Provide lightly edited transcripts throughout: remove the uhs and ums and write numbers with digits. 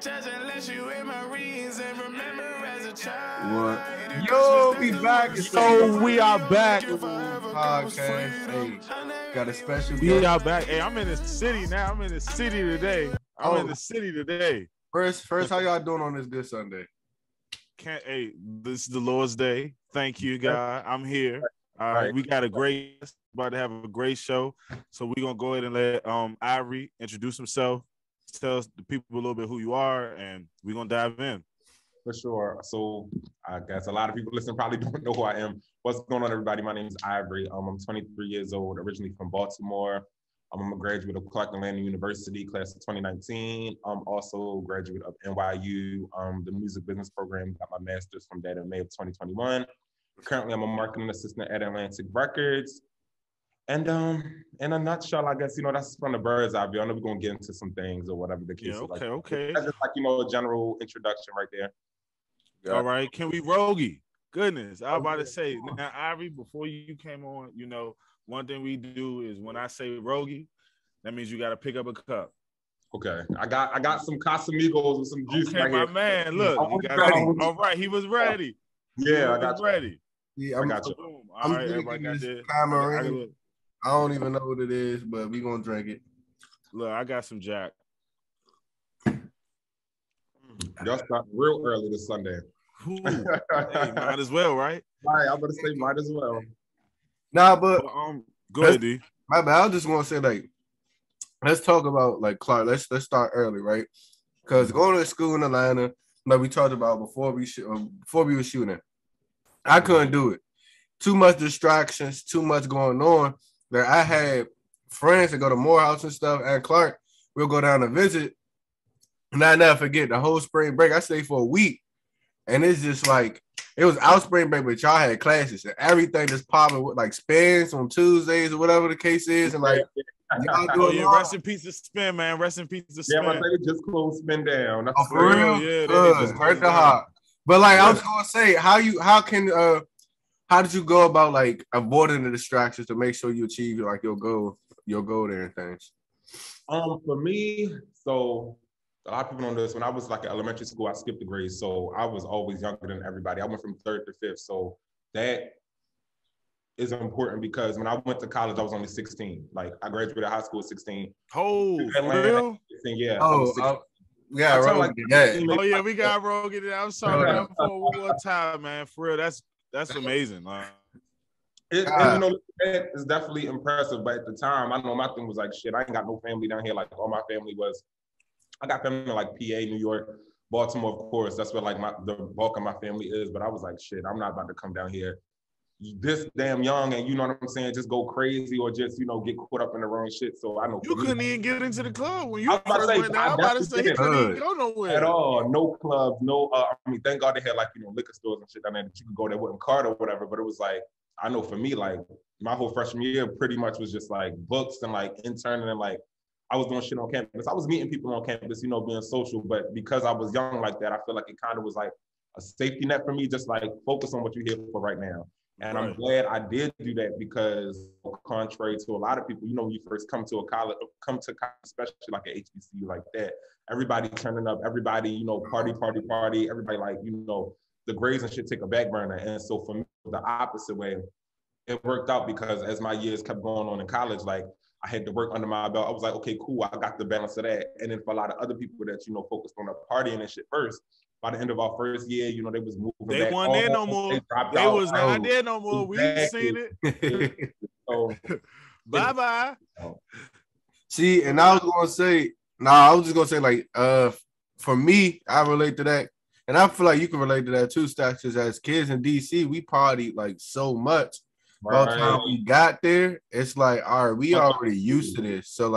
What? Yo, we back. So we are back with the podcast. Hey, got a special guest. We are back. Hey, I'm in the city now. I'm in the city today. First, how y'all doing on this good Sunday? Hey, this is the Lord's Day. Thank you, God. I'm here. All right, we got about to have a great show. So we're gonna go ahead and let Ivory introduce himself, tell the people a little bit who you are, and we're gonna dive in. For sure. So I guess a lot of people listening probably don't know who I am. What's going on, everybody? My name is Ivory. I'm 23 years old, originally from Baltimore. I'm a graduate of Clark Atlanta University, class of 2019. I'm also a graduate of NYU, the music business program. Got my master's from that in May of 2021. Currently, I'm a marketing assistant at Atlantic Records. And in a nutshell, I guess, that's from the bird's eye view. I know we're going to get into some things or whatever the case is. Okay. That's just a general introduction right there. Yeah. All right. Can we rogie? Goodness. I was about to say, now, Ivory, before you came on, one thing we do is when I say rogie, that means you got to pick up a cup. Okay. I got some Casamigos with some juice right here. My man. Look, all right. He was ready. Yeah, I got ready. Yeah, I got you. All right, everybody got this. I don't even know what it is, but we gonna drink it. Look, I got some Jack. Y'all start real early this Sunday. Hey, might as well, right? Right, I'm gonna say might as well. Nah, but go ahead, D. My bad. I just want to say, let's talk about Clark. Let's start early, right? Because going to school in Atlanta, like we talked about before we were shooting, I couldn't do it. Too much distractions, too much going on. That I had friends that go to Morehouse and stuff, and Clark, we'll go down to visit. And I never forget the whole spring break. I stayed for a week. And it's just it was out spring break, but y'all had classes and everything just popping with spins on Tuesdays or whatever the case is. And rest in peace to Spin, man. Rest in peace to Spin. Yeah, my thing just closed Spin down. That's for real? Yeah, they just hurt the heart. But I was gonna say, how did you go about avoiding the distractions to make sure you achieve your goal there and things? For me, so a lot of people don't know this. When I was in elementary school, I skipped the grades, so I was always younger than everybody. I went from 3rd to 5th, so that is important because when I went to college, I was only 16. I graduated high school at 16. Oh, for real? Yeah. Yeah, Oh yeah, we got Rogan. I'm sorry for one more time, man. For real, that's amazing. It's definitely impressive. But at the time, I know my thing was shit. I ain't got no family down here. All my family was. I got family in PA, New York, Baltimore, of course. That's where the bulk of my family is. But I was shit. I'm not about to come down here this damn young and you know what I'm saying, just go crazy or just get caught up in the wrong shit. So I know you couldn't even get into the club when you first went down. I'm about to say he couldn't even go nowhere at all. No clubs, no. Thank God they had liquor stores and shit down there that you could go there wouldn't card or whatever. But it was I know for me my whole freshman year pretty much was just books and interning and I was doing shit on campus. I was meeting people on campus, being social. But because I was young like that, I feel it kind of was a safety net for me. Just focus on what you're here for right now. And I'm glad I did do that because contrary to a lot of people, when you first come to college, especially at HBCU like that, everybody turning up, everybody, party, everybody the grades and shit take a back burner. And so for me, the opposite way, it worked out because as my years kept going on in college, I had to work under my belt. I was okay, cool, I got the balance of that. And then for a lot of other people that, focused on the partying and shit first, by the end of our first year, they was moving they back. They weren't there no more. They was not there no more. Exactly. We've seen it. So, bye-bye. See, and I was just going to say, for me, I relate to that. And I feel you can relate to that too, Stacks, as kids in D.C., we partied so much. By the time we got there, it's all right, we already used to this. So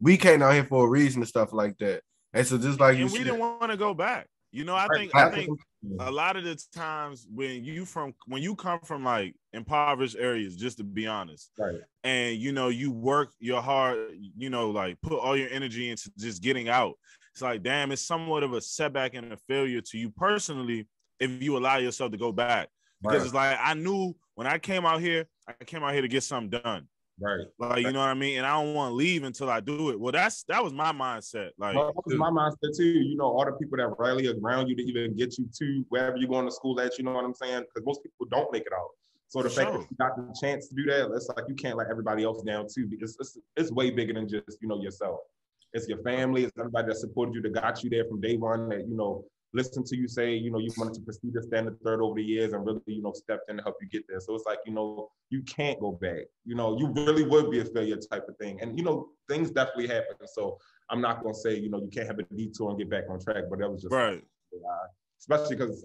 we came out here for a reason and stuff like that. And so just and we didn't want to go back. I think a lot of the times when you come from impoverished areas, just to be honest, right, and you work your hard, put all your energy into just getting out. It's damn, it's somewhat of a setback and a failure to you personally if you allow yourself to go back. Because it's I knew when I came out here to get something done. Right. Like, you know what I mean? And I don't want to leave until I do it. Well, that was my mindset. Like, well, that was my mindset too. You know, all the people that rally around you to even get you to wherever you're going to school at, you know what I'm saying? Because most people don't make it out. So the fact that you got the chance to do that, it's like you can't let everybody else down too. Because it's way bigger than just, you know, yourself. It's your family, it's everybody that supported you, that got you there from day one, that, you know, listened to you say, you know, you wanted to pursue the standard third over the years and really, you know, stepped in to help you get there. So it's like, you know, you can't go back. You know, you really would be a failure type of thing. And, you know, things definitely happen. So I'm not going to say, you know, you can't have a detour and get back on track, but that was just right. Especially because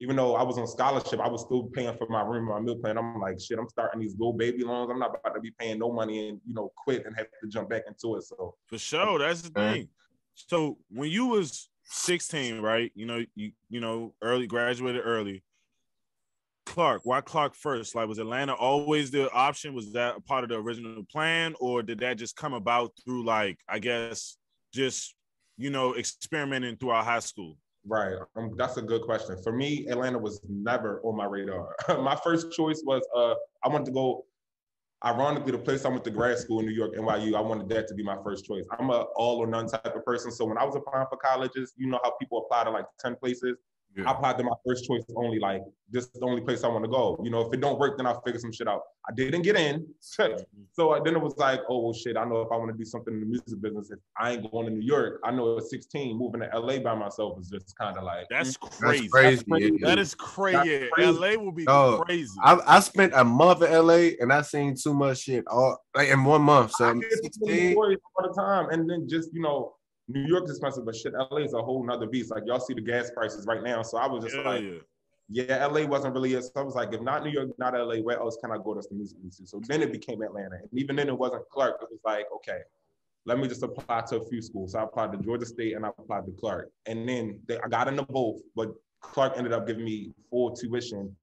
even though I was on scholarship, I was still paying for my room and my meal plan. I'm like, shit, I'm starting these little baby loans. I'm not about to be paying no money and, you know, quit and have to jump back into it. So for sure, that's the thing. So when you was 16, right? You know, early, graduated early. Clark, why Clark first? Like, was Atlanta always the option? Was that a part of the original plan, or did that just come about through, like, I guess, just, you know, experimenting throughout high school? Right. That's a good question. For me, Atlanta was never on my radar. My first choice was I wanted to go, ironically, the place I went to grad school in New York, NYU, I wanted that to be my first choice. I'm a all or none type of person. So when I was applying for colleges, you know how people apply to like 10 places? Yeah. I applied to my first choice only, like, this is the only place I want to go. You know, if it don't work, then I'll figure some shit out. I didn't get in. So then it was like, oh, well, shit, I know if I want to do something in the music business, if I ain't going to New York, I know at 16, moving to LA by myself is just kind of like. That's crazy. That's crazy. Yeah. That is crazy. That's crazy. LA will be crazy. I spent a month in LA and I seen too much shit all like in 1 month. So I'm 16 all the time. And then just, you know, New York's expensive, but shit, LA is a whole nother beast. Like, y'all see the gas prices right now. So I was just yeah, LA wasn't really it. So I was like, if not New York, not LA, where else can I go that's the music industry? So then it became Atlanta. And even then it wasn't Clark. It was like, okay, let me just apply to a few schools. So I applied to Georgia State and I applied to Clark. And then I got into both, but Clark ended up giving me full tuition.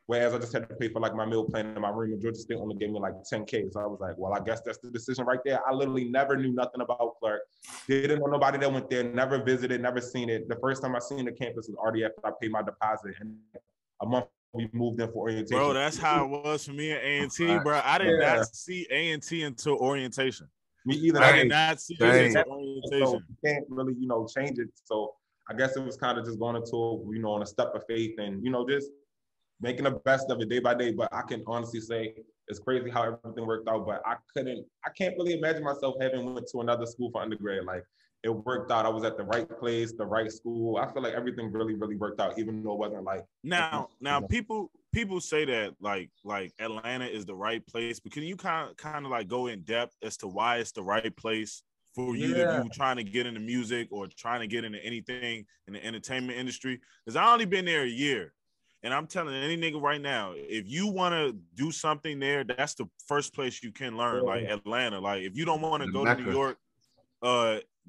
Whereas I just had to pay for like my meal plan and my room, and Georgia State only gave me like $10K. So I was like, well, I guess that's the decision right there. I literally never knew nothing about Clark. Didn't know nobody that went there, never visited, never seen it. The first time I seen the campus was already after I paid my deposit. And a month we moved in for orientation. Bro, that's how it was for me at A&T, bro. I did not see A&T until orientation. Me either. I did not see it until orientation. So you can't really, you know, change it. So I guess it was kind of just going into, you know, on a step of faith and, you know, just making the best of it day by day. But I can honestly say it's crazy how everything worked out. But I can't really imagine myself having went to another school for undergrad. Like, it worked out. I was at the right place, the right school. I feel like everything really, really worked out, even though it wasn't like. Now, people say that like Atlanta is the right place, but can you kind of like go in depth as to why it's the right place for you if you trying to get into music or trying to get into anything in the entertainment industry? Because I only been there a year. And I'm telling any nigga right now, if you want to do something there, that's the first place you can learn, like Atlanta. Like, if you don't want to go to New York,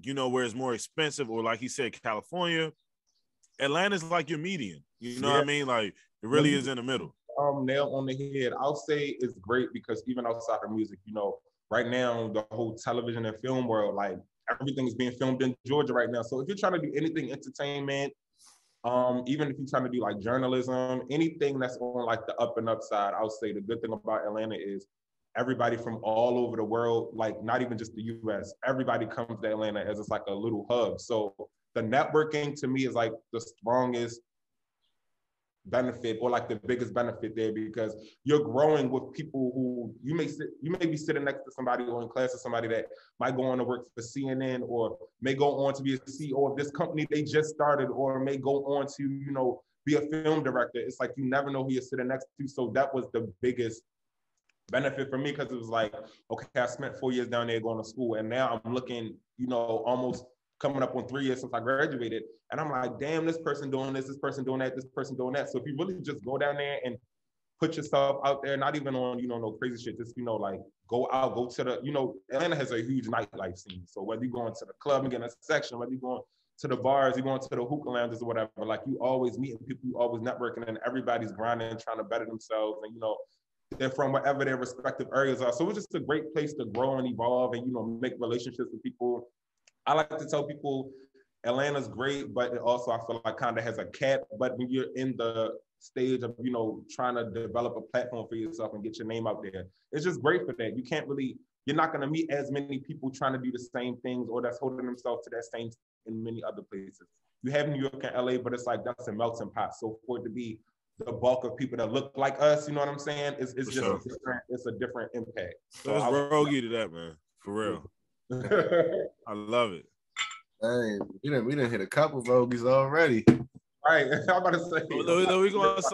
you know, where it's more expensive, or like he said, California, Atlanta's like your median. You know what I mean? Like, it really is in the middle. Nail on the head. I'll say it's great because even outside of music, you know, right now, the whole television and film world, like, everything is being filmed in Georgia right now. So if you're trying to do anything entertainment, even if you're trying to do like journalism, anything that's on like the up and up side, I would say the good thing about Atlanta is everybody from all over the world, like not even just the US, everybody comes to Atlanta as it's like a little hub. So the networking to me is like the strongest benefit, or like the biggest benefit there, because you're growing with people who you may be sitting next to somebody or in class with somebody that might go on to work for CNN, or may go on to be a CEO of this company they just started, or may go on to, you know, be a film director. It's like you never know who you're sitting next to. So that was the biggest benefit for me, because it was like, okay, I spent 4 years down there going to school, and now I'm looking, you know, almost coming up on 3 years since I graduated. And I'm like, damn, this person doing this person doing that, this person doing that. So if you really just go down there and put yourself out there, not even on, you know, no crazy shit, just, you know, like go out, go to the, you know, Atlanta has a huge nightlife scene. So whether you're going to the club and getting a section, whether you're going to the bars, you're going to the hookah lounges or whatever, like you always meeting people, you always networking, and everybody's grinding and trying to better themselves. And, you know, they're from wherever their respective areas are. So it's just a great place to grow and evolve and, you know, make relationships with people. I like to tell people, Atlanta's great, but it also I feel like kind of has a cap. But when you're in the stage of, trying to develop a platform for yourself and get your name out there, it's just great for that. You're not going to meet as many people trying to do the same things or that's holding themselves to that same in many other places. You have New York and LA, but it's like that's a melting pot. So for it to be the bulk of people that look like us, you know what I'm saying? It's just sure. It's a different impact. So let's rogue you to that, man. For real. I love it. Hey, we didn't hit a couple rogues already. Right, I'm about to say.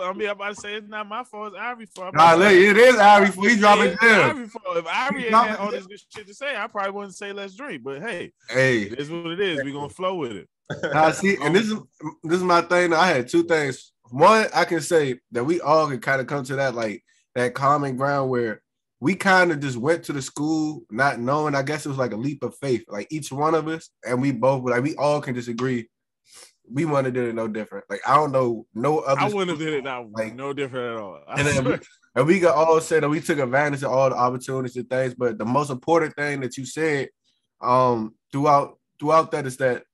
I'm about to say it's not my fault. It's Ivory's fault. It is Ivory's fault. He's dropping gems. Ivory's fault. If Ivory ain't had all this good shit to say, I probably wouldn't say let's drink. But hey, it is what it is. We're gonna flow with it. Now, see, and this is my thing. I had two things. One, I can say that we all can kind of come to that common ground where we kind of just went to the school not knowing. I guess it was like a leap of faith, like each one of us, and we both we all can just agree. We wouldn't have did it no different. Like I don't know no other. I wouldn't have did it no different at all. And we could all say that we took advantage of all the opportunities and things. But the most important thing that you said, throughout that is that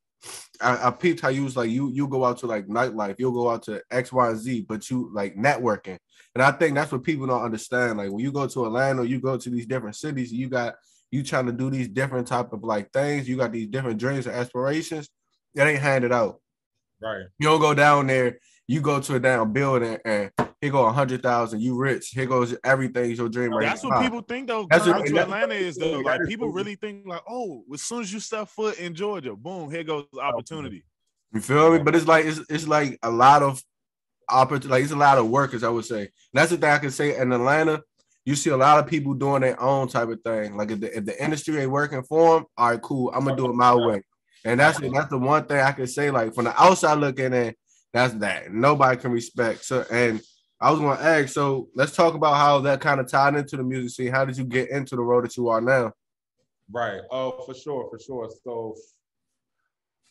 I peeped how you was like you go out to like nightlife, you'll go out to X, Y, and Z, but you like networking. And I think that's what people don't understand. Like when you go to Atlanta, you go to these different cities, you trying to do these different type of like things, you got these different dreams and aspirations. It ain't handed out. Right. You don't go down there, you go to a down building and here go 100,000, you rich, here goes everything's your dream. Right. That's what people think though. That's what Atlanta is though. Like people really think like, oh, as soon as you step foot in Georgia, boom, here goes opportunity. You feel me? But it's like a lot of opportunity, like it's a lot of workers, I would say. And that's the thing I can say. In Atlanta, you see a lot of people doing their own type of thing. Like if the industry ain't working for them, all right, cool, I'm gonna do it my way. And that's the one thing I can say. Like from the outside looking in, that's that nobody can respect. So, and I was gonna ask. So let's talk about how that kind of tied into the music scene. How did you get into the role that you are now? Right. Oh, for sure. So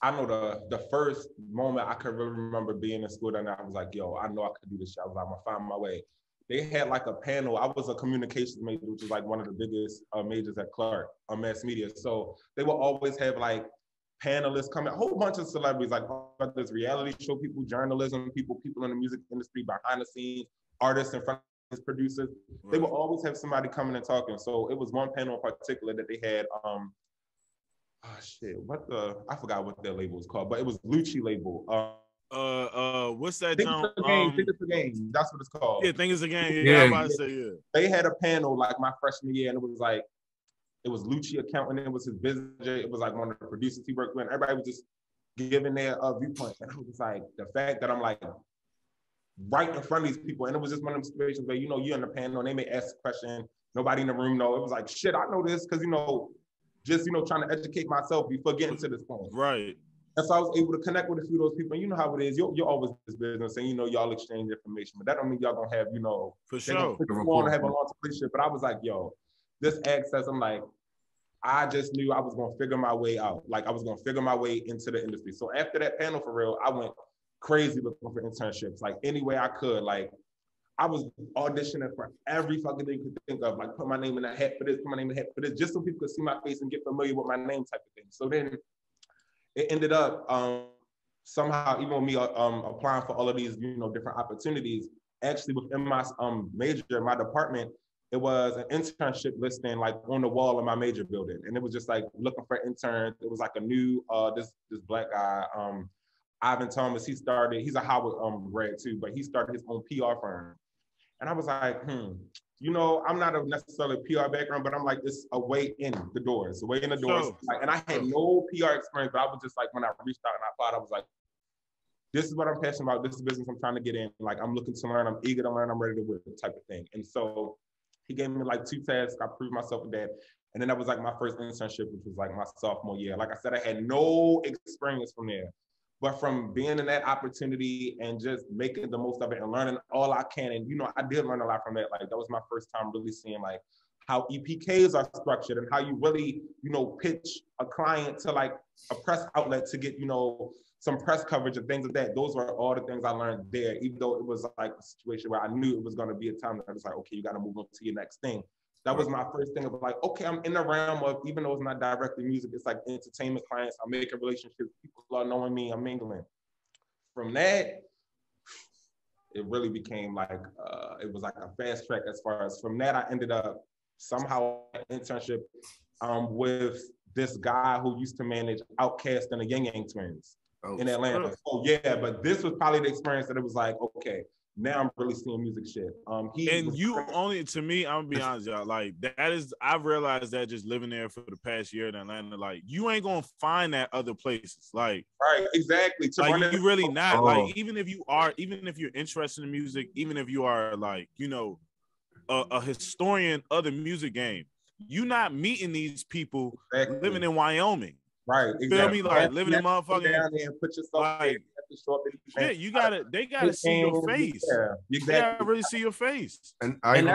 I know the first moment I could really remember being in school, and I was like, yo, I know I could do this shit. I was like, I'm gonna find my way. They had like a panel. I was a communications major, which is like one of the biggest majors at Clark, mass media. So they will always have like panelists coming, a whole bunch of celebrities, like this reality show people, journalism people in the music industry, behind the scenes, artists and producers. Right. They will always have somebody coming and talking. So it was one panel in particular that they had. I forgot what their label was called, but it was Lucci label. What's that? Think it's a game. That's what it's called. Yeah, think it's a game. Yeah, I'm about to say yeah. They had a panel like my freshman year, and it was Lucci accountant. It was his business. It was like one of the producers he worked with. And everybody was just giving their viewpoint. And I was like, the fact that I'm like right in front of these people, and it was just one of them situations where you're in the panel and they may ask a question, nobody in the room know. It was like, shit, I know this because just trying to educate myself before getting to this point. Right. And so I was able to connect with a few of those people. And you know how it is. You're always in this business, and y'all exchange information, but that don't mean y'all gonna have for sure. Want to have a long relationship. But I was like, yo. This access, I'm like, I just knew I was gonna figure my way out. Like I was gonna figure my way into the industry. So after that panel, for real, I went crazy looking for internships, like any way I could. Like I was auditioning for every fucking thing you could think of, like put my name in a hat for this, put my name in a hat for this, just so people could see my face and get familiar with my name type of thing. So then it ended up somehow, even with me applying for all of these, different opportunities, actually within my major, my department, it was an internship listing like on the wall in my major building. And it was just like looking for interns. It was like a new, this black guy, Ivan Thomas, he's a Howard grad too, but he started his own PR firm. And I was like, I'm not a necessarily PR background, but I'm like, it's a way in the doors, a way in the doors. Sure. Like, and I had no PR experience, but I was just like, when I reached out and I applied, I was like, this is what I'm passionate about. This is the business I'm trying to get in. Like, I'm looking to learn. I'm eager to learn. I'm ready to work type of thing. And so he gave me like 2 tasks. I proved myself with that. And then that was like my first internship, which was like my sophomore year. Like I said, I had no experience from there. But from being in that opportunity and just making the most of it and learning all I can. And, I did learn a lot from that. Like that was my first time really seeing like how EPKs are structured and how you really, pitch a client to like a press outlet to get, some press coverage and things like that. Those were all the things I learned there, even though it was like a situation where I knew it was going to be a time that I was like, okay, you got to move on to your next thing. That was my first thing of like, okay, I'm in the realm of, even though it's not directly music, it's like entertainment clients. I'm making relationships. People are knowing me. I'm mingling. From that, it really became like, it was like a fast track as far as from that, I ended up somehow an internship with this guy who used to manage Outkast and the Yang Yang Twins in Atlanta. So yeah, but this was probably the experience that it was like, okay, now I'm really seeing music shit. To me, I'm gonna be honest, y'all. Like I've realized that just living there for the past year in Atlanta, like you ain't gonna find that other places. Like right, exactly. Like you really not. Like even if you're interested in music, even if you are like, you know, a historian of the music game, you not meeting these people living in Wyoming. Right, exactly. Feel me? Like living in motherfucking down there and put yourself like, yeah, they gotta see your face. Yeah, exactly. They gotta really see your face. And go ahead.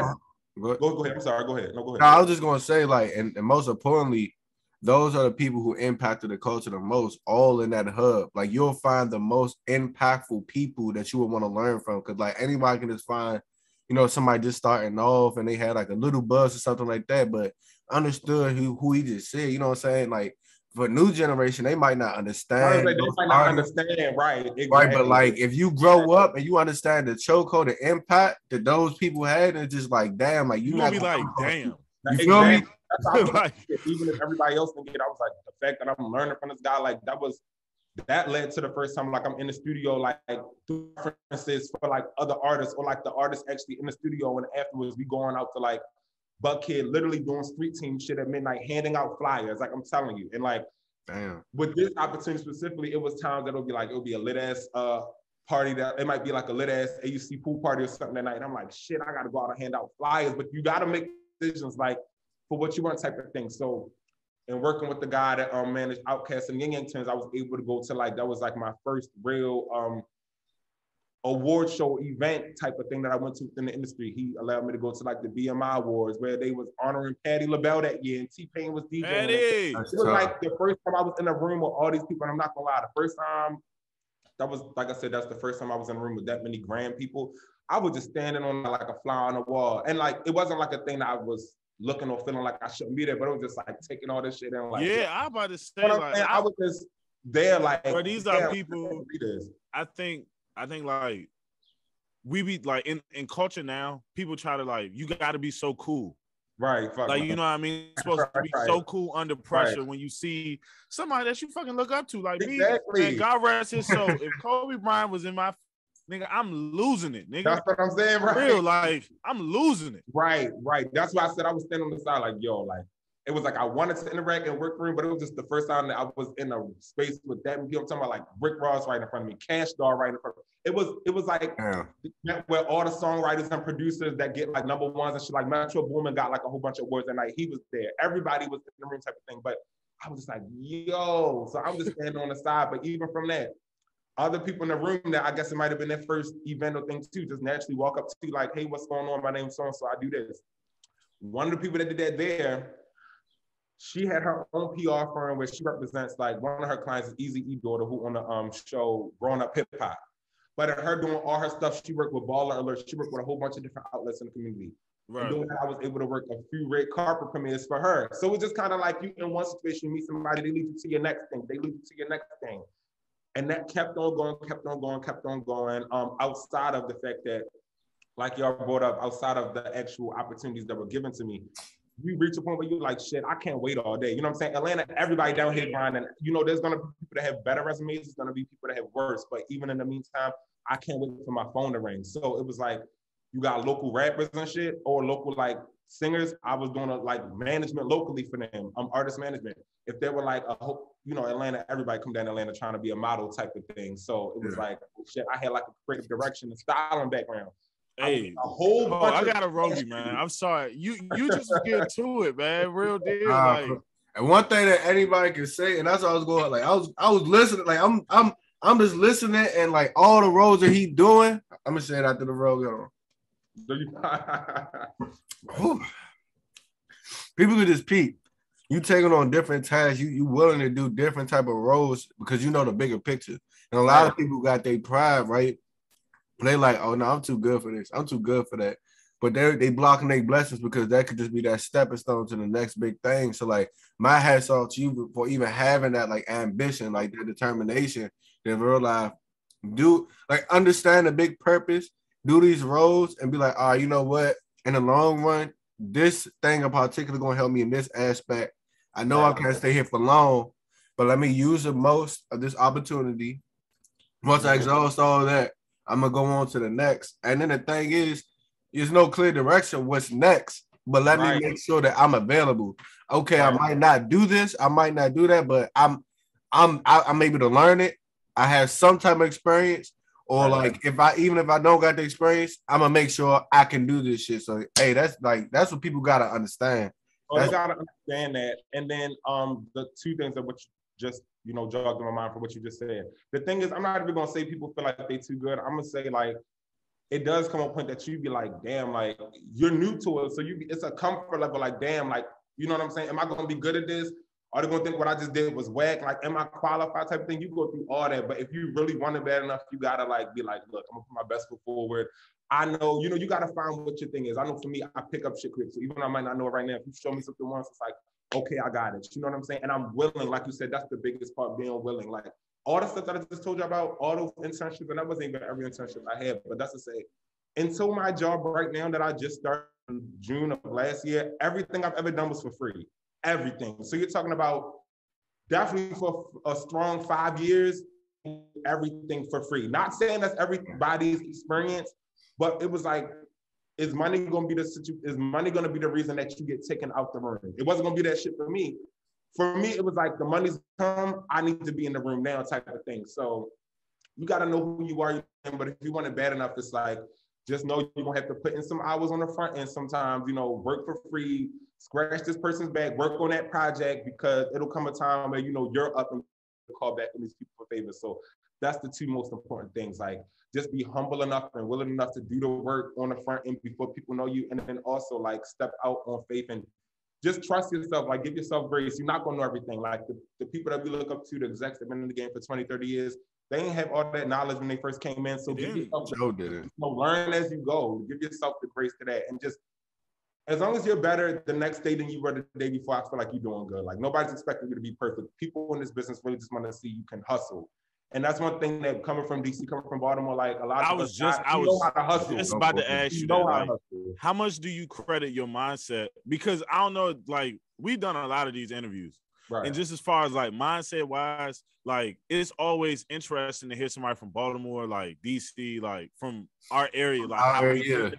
I'm sorry. Go ahead. No, go ahead. No, I was just gonna say, like, and most importantly, those are the people who impacted the culture the most, all in that hub. Like, you'll find the most impactful people that you would want to learn from. Cause like anybody can just find, you know, somebody just starting off and they had like a little buzz or something like that, but understood who he just said, you know what I'm saying? Like, for a new generation, they might not understand. They might not understand, right? Exactly. Right, but like if you grow up and you understand the chokehold, the impact that those people had, and it's just like, damn, like you gonna be like, damn. You feel me? That's how even if everybody else didn't get it, I was like, the fact that I'm learning from this guy, like that led to the first time like I'm in the studio, like references for like other artists or like the artists actually in the studio, and afterwards we going out to like Buckhead, literally doing street team shit at midnight, handing out flyers, like I'm telling you. And like, damn, with this opportunity specifically, it was times that it'll be a lit ass party, that it might be like a lit ass AUC pool party or something that night. And I'm like, shit, I gotta go out and hand out flyers, but you gotta make decisions like for what you want type of thing. So, and working with the guy that managed Outkast and Yang Yang Twins, I was able to go to like, that was like my first real award show event type of thing that I went to in the industry. He allowed me to go to like the BMI Awards where they was honoring Patti LaBelle that year and T-Pain was DJing. It was like the first time I was in a room with all these people, and I'm not gonna lie, the first time, that was, like I said, that's the first time I was in a room with that many grand people. I was just standing on like a fly on the wall. And like, it wasn't like a thing that I was looking or feeling like I shouldn't be there, but it was just like taking all this shit in. Like, yeah, I'm about to say, like, I was just there, like, but these are people, I think like, we be like in culture now, people try to like, you got to be so cool. Right. Like, you know what I mean? It's supposed to be so cool under pressure when you see somebody that you fucking look up to. Like me, man, God rest his soul. If Kobe Bryant was in my nigga, I'm losing it, nigga. That's what I'm saying, right? Real, like, I'm losing it. Right. That's why I said I was standing on the side, like, yo, like, it was like I wanted to interact and work for him, but it was just the first time that I was in a space with that many people. I'm talking about like Rick Ross right in front of me, Cash Doll right in front of me. It was like where all the songwriters and producers that get like number ones and shit, like Metro Boomin got like a whole bunch of awards that night. He was there. Everybody was in the room type of thing. But I was just like, yo. So I was just standing on the side. But even from that, other people in the room that I guess it might have been their first event or thing too, just naturally walk up to you like, hey, what's going on? My name's so-and-so, I do this. One of the people that did that there, she had her own PR firm where she represents, like, one of her clients is Eazy-E daughter, who on the show Growing Up Hip Hop. But at her doing all her stuff, she worked with Baller Alert. She worked with a whole bunch of different outlets in the community. Right. And doing that, I was able to work a few red carpet premieres for her. So it's just kind of like you in one situation, you meet somebody, they lead you to your next thing. They lead you to your next thing. And that kept on going, outside of the fact that, like y'all brought up, outside of the actual opportunities that were given to me. You reach a point where you're like, shit, I can't wait all day. You know what I'm saying? Atlanta, everybody down here grinding. You know, there's gonna be people that have better resumes. There's gonna be people that have worse. But even in the meantime, I can't wait for my phone to ring. So it was like, you got local rappers and shit, or local like singers. I was doing like management locally for them. Artist management. If they were like Atlanta, everybody come down to Atlanta trying to be a model type of thing. So it was like, shit, I had like a creative direction and styling background. Hey, I got a rogie, man. I'm sorry. You just get to it, man. Real deal. Like, and one thing that anybody can say, and that's what I was going, like, I was listening, like I'm just listening, and like all the roles that he doing, I'm gonna say it after the road go. People could just peep. You taking on different tasks, you willing to do different type of roles because you know the bigger picture. And a lot of people got their pride, right? They like, oh no, I'm too good for this. I'm too good for that. but they blocking their blessings because that could just be that stepping stone to the next big thing. So like my hats off to you for even having that like ambition, like that determination in real life. Do like understand the big purpose, do these roles and be like, all right, you know what? In the long run, this thing in particular gonna help me in this aspect. I know I can't stay here for long, but let me use the most of this opportunity. Once I exhaust all that, I'm gonna go on to the next. And then the thing is, there's no clear direction what's next, but let me make sure that I'm available. Okay, I might not do this, I might not do that, but I'm able to learn it. I have some type of experience, or like if I don't got the experience, I'm gonna make sure I can do this shit. So hey, that's what people gotta understand. Oh, they gotta understand that. And then the two things that what you just jogged in my mind for what you just said. The thing is, I'm not even gonna say people feel like they too good. I'm gonna say like it does come a point that you be like, damn, like you're new to it, so it's a comfort level. Like, damn, like you know what I'm saying? Am I gonna be good at this? Are they gonna think what I just did was whack? Like, am I qualified? Type of thing. You go through all that, but if you really want it bad enough, you gotta like be like, look, I'm gonna put my best foot forward. I know, you gotta find what your thing is. I know for me, I pick up shit quick. So even though I might not know it right now, if you show me something once, it's like, okay, I got it. You know what I'm saying? And I'm willing, like you said, that's the biggest part, being willing. Like all the stuff that I just told you about, all those internships, and that wasn't even every internship I had, but that's to say, until my job right now that I just started in June of last year, everything I've ever done was for free. Everything. So you're talking about definitely for a strong 5 years, everything for free. Not saying that's everybody's experience, but it was like, is money gonna be the reason that you get taken out the room? It wasn't gonna be that shit for me. For me, it was like the money's come, I need to be in the room now type of thing. So you gotta know who you are, but if you want it bad enough, it's like, just know you're gonna have to put in some hours on the front end sometimes, work for free, scratch this person's back, work on that project, because it'll come a time where you're up and call back on these people for favors. So that's the two most important things. Like just be humble enough and willing enough to do the work on the front end before people know you, and then also like step out on faith and just trust yourself, like give yourself grace. You're not gonna know everything. Like the people that we look up to, the execs that have been in the game for 20, 30 years, they ain't have all that knowledge when they first came in. So give yourself learn as you go. Give yourself the grace to that. And just as long as you're better the next day than you were the day before, I feel like you're doing good. Like nobody's expecting you to be perfect. People in this business really just want to see you can hustle. And that's one thing that coming from DC, coming from Baltimore, like a lot of us know how to hustle. Just about to ask you that, like, how much do you credit your mindset? Because I don't know, like we've done a lot of these interviews. Right. And just as far as like mindset wise, like it's always interesting to hear somebody from Baltimore, like DC, like from our area, like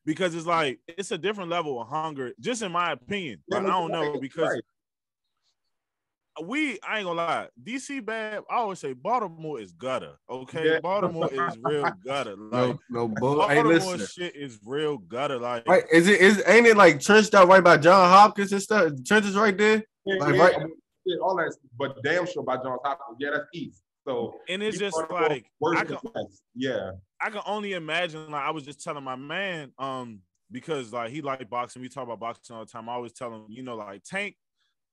because it's like it's a different level of hunger, just in my opinion. But I don't know, because I ain't gonna lie, DC bad. I always say Baltimore is gutter. Okay, yeah. Baltimore is real gutter. Like Baltimore shit is real gutter. Like, right? Ain't it like trenched out right by John Hopkins and stuff? Trenches right there. Right. All that, but damn sure by Johns Hopkins. Yeah, that's east. So and it's just like I can only imagine. Like I was just telling my man, because like he liked boxing. We talk about boxing all the time. I always tell him, like Tank.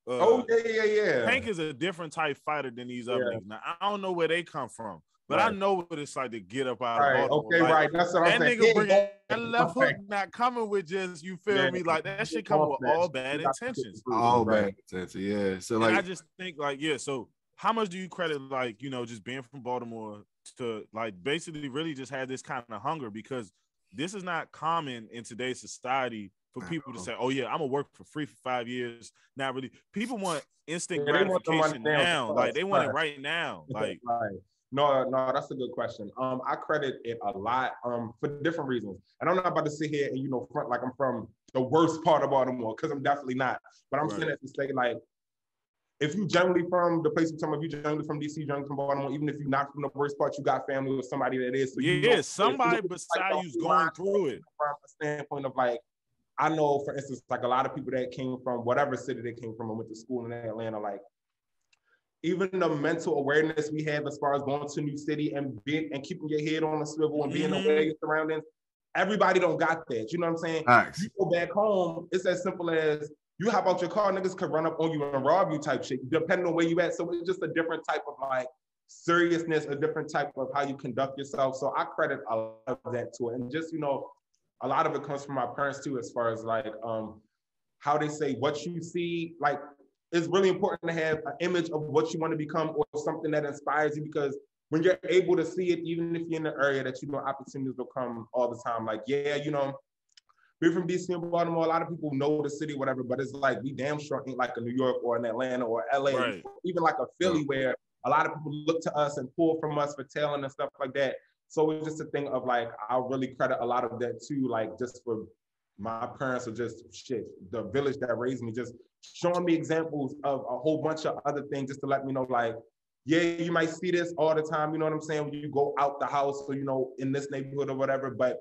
Tank is a different type fighter than these other niggas. Now I don't know where they come from, but I know what it's like to get up out of Baltimore. Okay, like, that's what I'm saying. That nigga bringing that left hook, not coming with just, you feel me? Like that shit coming with all bad intentions. All bad intentions, yeah. So like, I just think like, so how much do you credit like, just being from Baltimore to like basically really just have this kind of hunger, because this is not common in today's society for people to say, oh yeah, I'm gonna work for free for 5 years. Not really. People want instant gratification now. Like they want it right now. Like No, that's a good question. I credit it a lot for different reasons. And I'm not about to sit here and front like I'm from the worst part of Baltimore, because I'm definitely not. But I'm saying that to say, like, if you generally from the place you're talking about, if you generally from DC, generally from Baltimore, even if you're not from the worst part, you got family with somebody that is. So somebody beside you's going through it. From a standpoint of like, I know, for instance, like a lot of people that came from whatever city they came from and went to school in Atlanta, like, even the mental awareness we have as far as going to a new city and keeping your head on a swivel and being aware of your surroundings, everybody don't got that. You know what I'm saying? Nice. You go back home, it's as simple as you hop out your car, niggas could run up on you and rob you type shit, depending on where you at. So it's just a different type of like seriousness, a different type of how you conduct yourself. So I credit a lot of that to it. And just, a lot of it comes from my parents too, as far as like how they say what you see, like it's really important to have an image of what you want to become or something that inspires you, because when you're able to see it, even if you're in the area that you know opportunities will come all the time. Like, yeah, you know, we're from DC and Baltimore. A lot of people know the city, whatever, but it's like we damn sure ain't like a New York or an Atlanta or LA, right. or even like a Philly, where a lot of people look to us and pull from us for talent and stuff like that. So it's just a thing of like, I'll really credit a lot of that too, like just for my parents or just shit, the village that raised me, just showing me examples of a whole bunch of other things just to let me know, like, yeah, you might see this all the time, you know what I'm saying, when you go out the house or, you know, in this neighborhood or whatever, but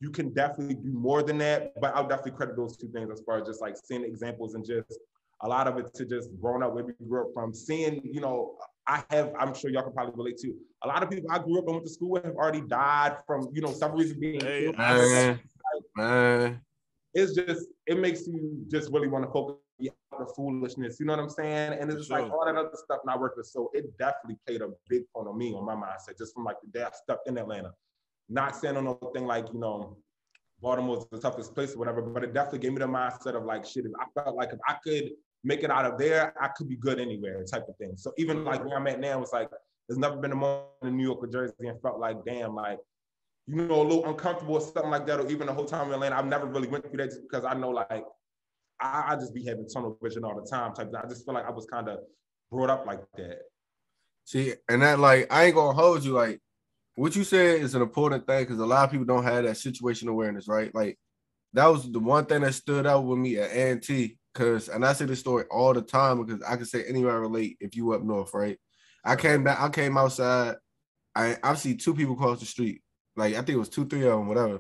you can definitely do more than that. But I'll definitely credit those two things as far as just like seeing examples and just a lot of it to just growing up where we grew up from, seeing, you know, I'm sure y'all can probably relate to, a lot of people I grew up and went to school with have already died from, you know, some reason being killed. Man. It's just, it makes you just really want to focus on the foolishness, you know what I'm saying? And it's like all that other stuff not working. So it definitely played a big part on me, on my mindset, just from like the day I stepped in Atlanta. Not saying on no thing like, you know, Baltimore's the toughest place or whatever, but it definitely gave me the mindset of like, shit, if I felt like if I could make it out of there, I could be good anywhere type of thing. So even like where I'm at now, it's like, there's never been a moment in New York or Jersey and felt like, damn, like, you know, a little uncomfortable or something like that, or even the whole time in Atlanta, I've never really went through that just because I know like, I just be having tunnel vision all the time type of thing. I just feel like I was kind of brought up like that. See, and that like, I ain't gonna hold you, like, what you said is an important thing because a lot of people don't have that situation awareness, right? Like, that was the one thing that stood out with me at A&T, because, and I say this story all the time because I can say anywhere relate if you up north, right? I came outside, I see two people cross the street. Like, I think it was 2, 3 of them, whatever.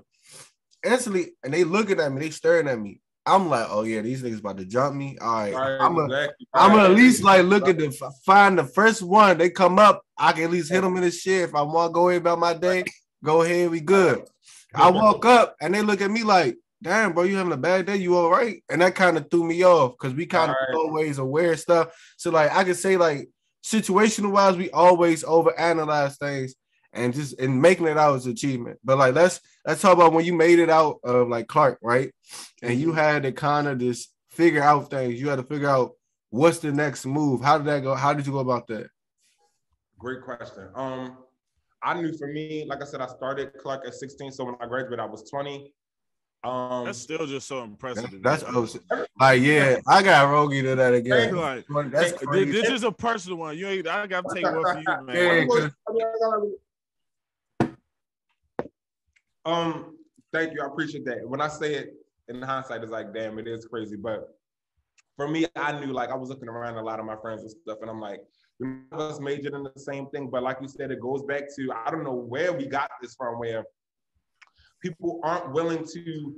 Instantly, and they looking at me, they staring at me. I'm like, oh yeah, these niggas about to jump me. All right, I'm gonna at least like look at find the first one. They come up, I can at least hit them in the shit. If I want to go ahead about my day, go ahead, we good. I walk up and they look at me like, damn, bro, you having a bad day? You all right? And that kind of threw me off because we kind of always aware of stuff. So like I could say like situational wise, we always overanalyze things. And just in making it out is achievement. But like let's talk about when you made it out of like Clark, right? And you had to kind of just figure out things. You had to figure out what's the next move. How did that go? How did you go about that? Great question. I knew for me, like I said, I started Clark at 16. So when I graduated, I was 20. That's still just so impressive. That's like, yeah, I got Rogie to that again. Like, that's crazy. This is a personal one. You ain't. I got to take one for you, man. Thank you. I appreciate that. When I say it in hindsight, it's like, damn, it is crazy. But for me, I knew like I was looking around a lot of my friends and stuff, and I'm like, none of us majored in the same thing. But like you said, it goes back to I don't know where we got this from, where people aren't willing to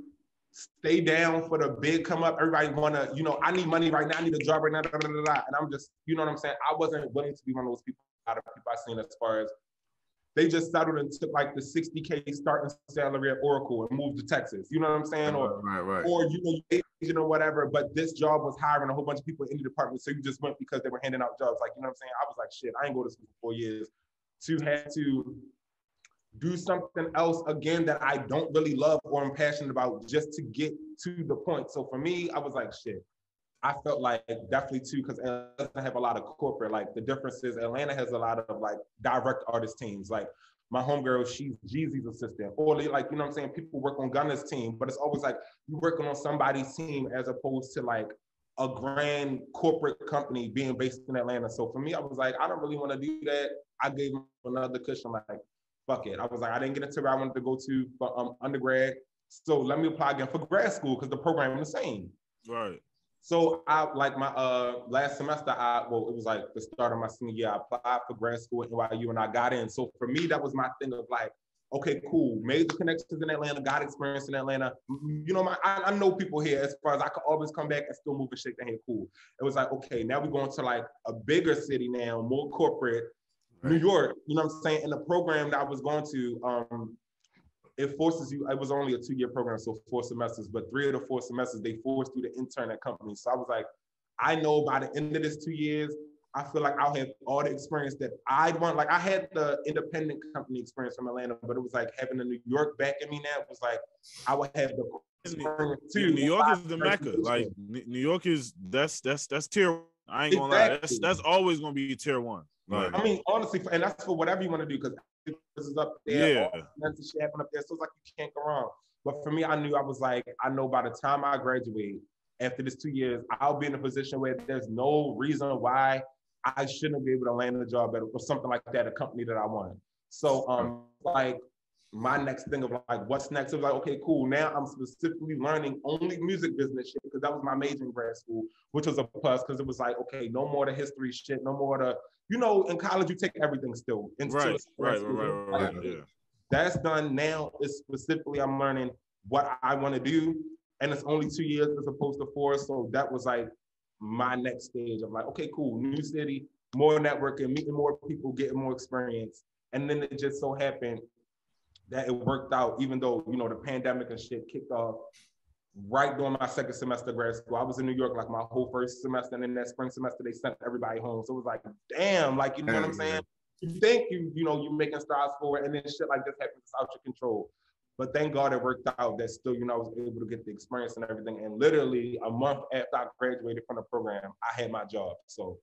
stay down for the big come up. Everybody wanna, you know, I need money right now. I need a job right now. And I'm just, you know what I'm saying? I wasn't willing to be one of those people. Out of people I've seen as far as they just settled and took like the $60K starting salary at Oracle and moved to Texas. You know what I'm saying? Or you know, agent or whatever. But this job was hiring a whole bunch of people in the department, so you just went because they were handing out jobs. Like, you know what I'm saying? I was like, shit, I ain't go to school for 4 years to have to do something else again that I don't really love or am passionate about just to get to the point. So for me, I was like, shit. I felt like definitely too, because Atlanta doesn't have a lot of corporate. Like the difference is Atlanta has a lot of like direct artist teams. Like my homegirl, she's Jeezy's assistant. Or they, like, you know what I'm saying? People work on Gunna's team, but it's always like you're working on somebody's team as opposed to like a grand corporate company being based in Atlanta. So for me, I was like, I don't really want to do that. I gave him another cushion, like, fuck it. I was like, I didn't get into where I wanted to go to for undergrad. So let me apply again for grad school because the program is the same. Right. So I, like my last semester, it was like the start of my senior year, I applied for grad school at NYU and I got in. So for me, that was my thing of like, okay, cool. Made the connections in Atlanta, got experience in Atlanta. You know, I know people here as far as I could always come back and still move and shake their hand, cool. It was like, okay, now we're going to like a bigger city now, more corporate, right. New York, you know what I'm saying? And the program that I was going to, it forces you, it was only a 2-year program, so 4 semesters, but 3 of the 4 semesters, they forced you to intern at companies. So I was like, I know by the end of this 2 years, I feel like I'll have all the experience that I'd want. Like I had the independent company experience from Atlanta, but it was like having a New York back in me now. It was like I would have the experience too. New York is the Mecca. Like New York is that's tier one. I ain't gonna lie. That's always gonna be tier one. Like, I mean, honestly, and that's for whatever you want to do, because this is up there. Yeah. All shit happen up there, so it's like you can't go wrong. But for me, I knew I was like, I know by the time I graduate, after this 2 years, I'll be in a position where there's no reason why I shouldn't be able to land a job at or something like that, a company that I want. So, like my next thing of like, what's next? It was like, okay, cool. Now I'm specifically learning only music business shit because that was my major in grad school, which was a plus because it was like, okay, no more the history shit, no more the, you know, in college you take everything still. Right. Yeah. That's done now. It's specifically I'm learning what I want to do, and it's only 2 years as opposed to 4. So that was like my next stage of like, okay, cool, new city, more networking, meeting more people, getting more experience. And then it just so happened that it worked out, even though, you know, the pandemic and shit kicked off right during my second semester of grad school. I was in New York like my whole first semester, and then that spring semester they sent everybody home. So it was like, damn, like, you know what I'm saying? You think you're making strides forward, and then shit like this happens out your control. But thank God it worked out that still, you know, I was able to get the experience and everything. And literally a month after I graduated from the program, I had my job. So,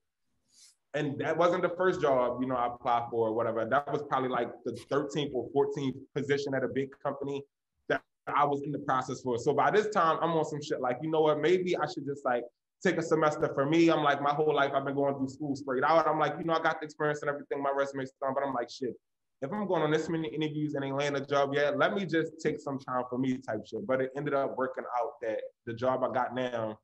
and that wasn't the first job, you know, I applied for or whatever. That was probably like the 13th or 14th position at a big company that I was in the process for. So by this time, I'm on some shit like, you know what, maybe I should just like take a semester. For me, I'm like, my whole life I've been going through school straight out. I'm like, you know, I got the experience and everything, my resume's done, but I'm like, shit, if I'm going on this many interviews and ain't land a job yet, let me just take some time for me type shit. But it ended up working out that the job I got now,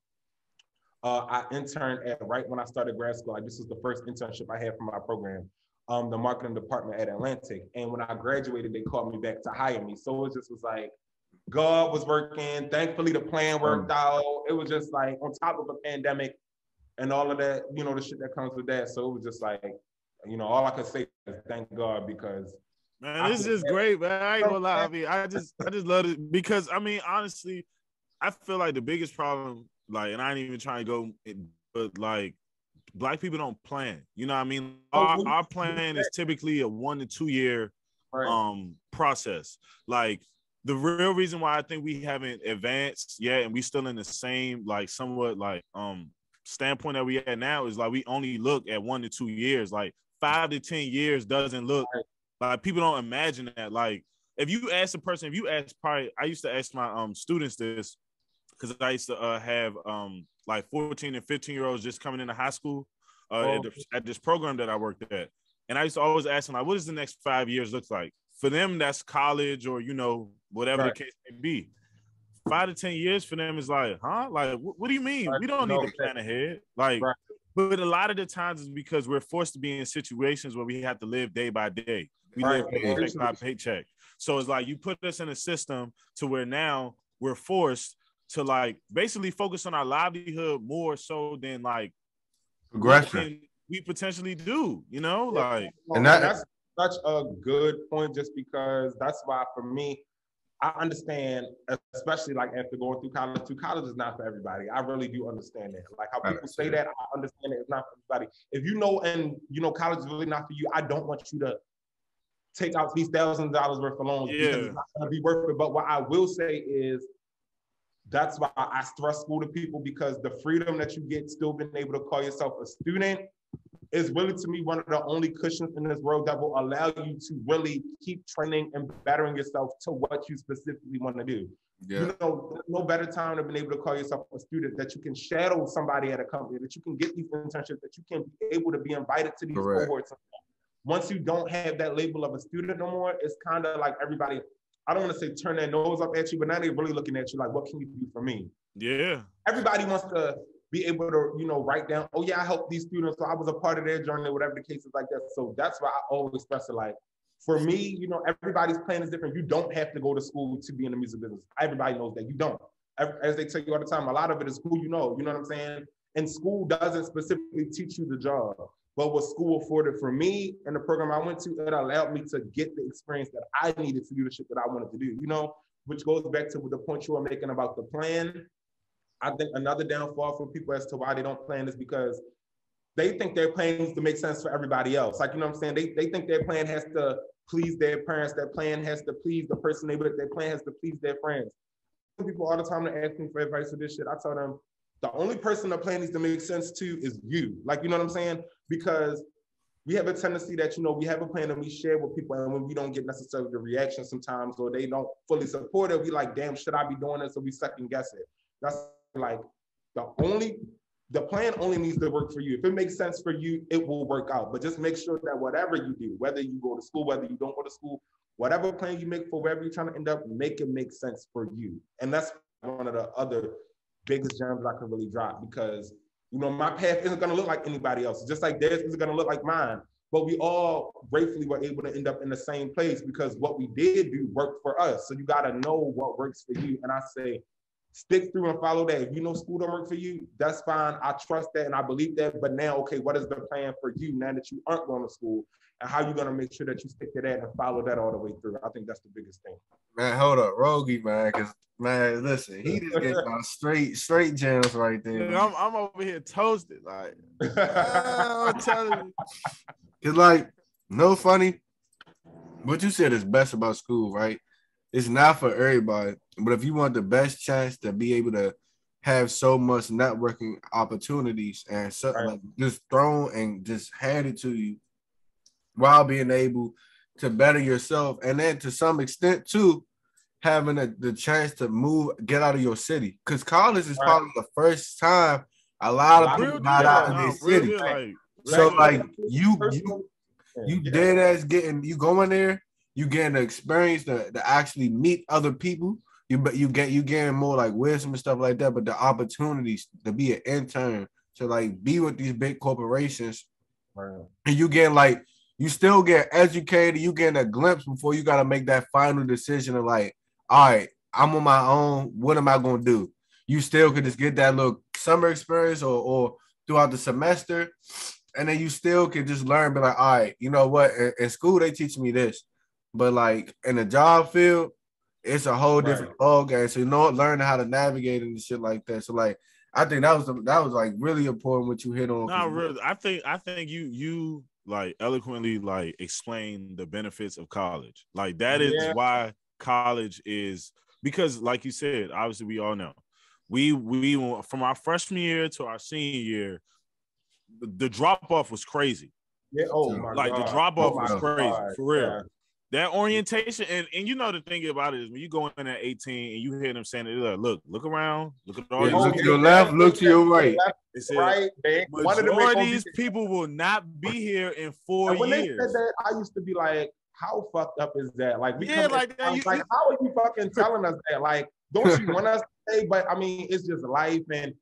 I interned at right when I started grad school. Like, this was the first internship I had for my program, the marketing department at Atlantic. And when I graduated, they called me back to hire me. So it just was like, God was working. Thankfully, the plan worked out. It was just like on top of a pandemic and all of that, you know, the shit that comes with that. So it was just like, you know, all I could say is thank God, because man, this is great, man. I ain't gonna lie. I mean, I just love it because I mean, honestly, I feel like the biggest problem, like, and I ain't even trying to go, but like, Black people don't plan. You know what I mean? Our plan is typically a 1 to 2 year process. Like, the real reason why I think we haven't advanced yet, and we still in the same like somewhat like standpoint that we at now, is like we only look at 1 to 2 years. Like 5 to 10 years doesn't look like, people don't imagine that. Like, if you ask a person, probably, I used to ask my students this because I used to have like 14 and 15-year-olds just coming into high school at this program that I worked at. And I used to always ask them, like, what does the next 5 years look like? For them, that's college or, you know, whatever the case may be. 5 to 10 years for them is like, huh? Like, what do you mean? We don't need to plan ahead. Like, but a lot of the times it's because we're forced to be in situations where we have to live day by day. We live paycheck by paycheck. So it's like you put us in a system to where now we're forced to like basically focus on our livelihood more so than like progression we potentially do, you know? Like, and that's such a good point, just because that's why for me, I understand, especially like after going through college is not for everybody. I really do understand that. Like how people say that, I understand that it's not for everybody. If you know, and you know, college is really not for you, I don't want you to take out these $thousands worth of loans because it's not gonna be worth it. But what I will say is, that's why I stress school to people, because the freedom that you get still being able to call yourself a student is really, to me, one of the only cushions in this world that will allow you to really keep training and bettering yourself to what you specifically want to do. Yeah. You know, there's no better time to be able to call yourself a student, that you can shadow somebody at a company, that you can get these internships, that you can be able to be invited to these cohorts. Once you don't have that label of a student no more, it's kind of like everybody, I don't want to say turn their nose up at you, but now they're really looking at you like, what can you do for me? Yeah. Everybody wants to be able to, you know, write down, oh yeah, I helped these students, so I was a part of their journey, whatever the case is like that. So that's why I always stress it. Like, for me, you know, everybody's plan is different. You don't have to go to school to be in the music business. Everybody knows that. You don't. As they tell you all the time, a lot of it is who you know what I'm saying? And school doesn't specifically teach you the job. But what school afforded for me and the program I went to, it allowed me to get the experience that I needed to do the shit that I wanted to do, you know, which goes back to the point you were making about the plan. I think another downfall for people as to why they don't plan is because they think their plan needs to make sense for everybody else. Like, you know what I'm saying? They think their plan has to please their parents. Their plan has to please the person they with. Their plan has to please their friends. People all the time that ask me for advice for this shit. I tell them the only person the plan needs to make sense to is you. Like, you know what I'm saying? Because we have a tendency that, you know, we have a plan and we share with people, and when we don't get necessarily the reaction sometimes, or they don't fully support it, we like, damn, should I be doing this? So we second guess it. That's like the plan only needs to work for you. If it makes sense for you, it will work out. But just make sure that whatever you do, whether you go to school, whether you don't go to school, whatever plan you make for wherever you're trying to end up, make it make sense for you. And that's one of the other biggest gems I can really drop, because, you know, my path isn't going to look like anybody else. Just like theirs isn't going to look like mine. But we all gratefully were able to end up in the same place because what we did do worked for us. So you got to know what works for you. And I say, stick through and follow that. If you know school don't work for you, that's fine. I trust that and I believe that. But now, okay, what is the plan for you now that you aren't going to school? And how you going to make sure that you stick to that and follow that all the way through? I think that's the biggest thing. Man, hold up, Rogie, man, because, man, listen, he just gets on straight gems right there. Yeah, I'm over here toasted. Like, I'm telling you. It's like, no funny, what you said is best about school, right? It's not for everybody, but if you want the best chance to be able to have so much networking opportunities and so, right, like, just thrown and just handed to you while being able to better yourself, and then to some extent too, having the chance to get out of your city, because college is probably the first time a lot of people got out of their city. So like you dead ass you going there, you getting the experience to actually meet other people. You getting more like wisdom and stuff like that, but the opportunities to be an intern, to like be with these big corporations, and you get like, you still get educated, you getting a glimpse before you got to make that final decision of like, all right, I'm on my own. What am I going to do? You still could just get that little summer experience or throughout the semester. And then you still could just learn, be like, all right, you know what? In school, they teach me this. But like in the job field, it's a whole different ball game. So, you know, learning how to navigate and shit like that. So like, I think that was like really important what you hit on. Not really. I think you like eloquently like explain the benefits of college. Like that is why college is, because like you said, obviously we all know we from our freshman year to our senior year, the drop off was crazy. Yeah. Oh my like God. The drop off was crazy for real. Yeah. That orientation, and you know the thing about it is when you go in at 18 and you hear them saying, look around, look at all these look to your left, look to your right. It said, majority of these people will not be here in 4 years. When they said that, I used to be like, how fucked up is that? Like, how are you fucking telling us that? Like, don't you want us to say? But I mean, it's just life and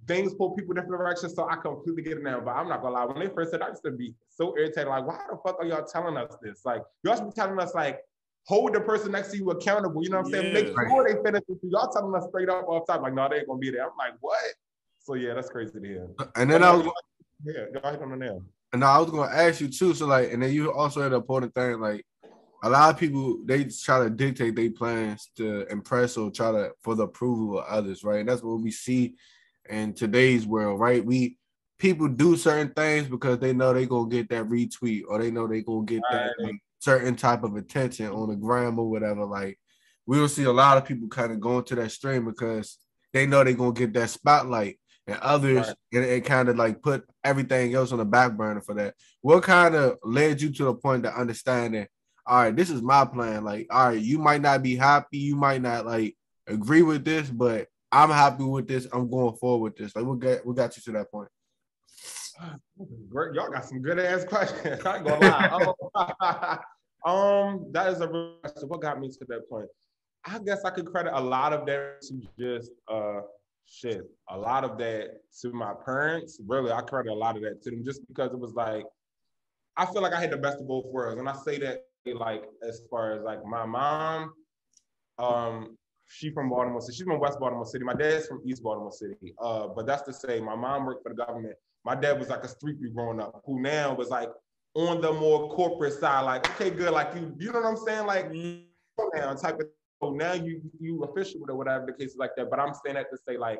things pull people different directions. So I completely get it now. But I'm not gonna lie, when they first said, I used to be so irritated. Like, why the fuck are y'all telling us this? Like, y'all should be telling us, like, hold the person next to you accountable. You know what I'm saying? Make sure they finish it. Y'all telling us straight up off top, like, no, they ain't gonna be there. I'm like, what? So yeah, that's crazy to hear. And then I was y'all hit on the nail. And I was gonna ask you too. So like, and then you also had an important thing. Like, a lot of people, they try to dictate their plans to impress or for the approval of others, right? And that's what we see in today's world, right? People do certain things because they know they gonna get that retweet, or they know they gonna get that like, certain type of attention on the gram or whatever. Like, we'll see a lot of people kind of going to that stream because they know they gonna get that spotlight, and others and kind of like put everything else on the back burner for that. What kind of led you to the point to understanding, all right, this is my plan. Like, all right, you might not be happy, you might not like agree with this, but I'm happy with this. I'm going forward with this. Like, what got you to that point? Great. Y'all got some good ass questions. I ain't gonna lie. That is a real question. What got me to that point? I guess I could credit a lot of that to just a lot of that to my parents. Really, I credit a lot of that to them just because it was like, I feel like I had the best of both worlds. And I say that like as far as like my mom, she from Baltimore City. She's from West Baltimore City. My dad's from East Baltimore City. But that's to say, my mom worked for the government. My dad was like a street dude growing up, who now was like on the more corporate side. Like, okay, good. Like you know what I'm saying? Like now type of. So now you official or whatever the case is like that. But I'm saying that to say like,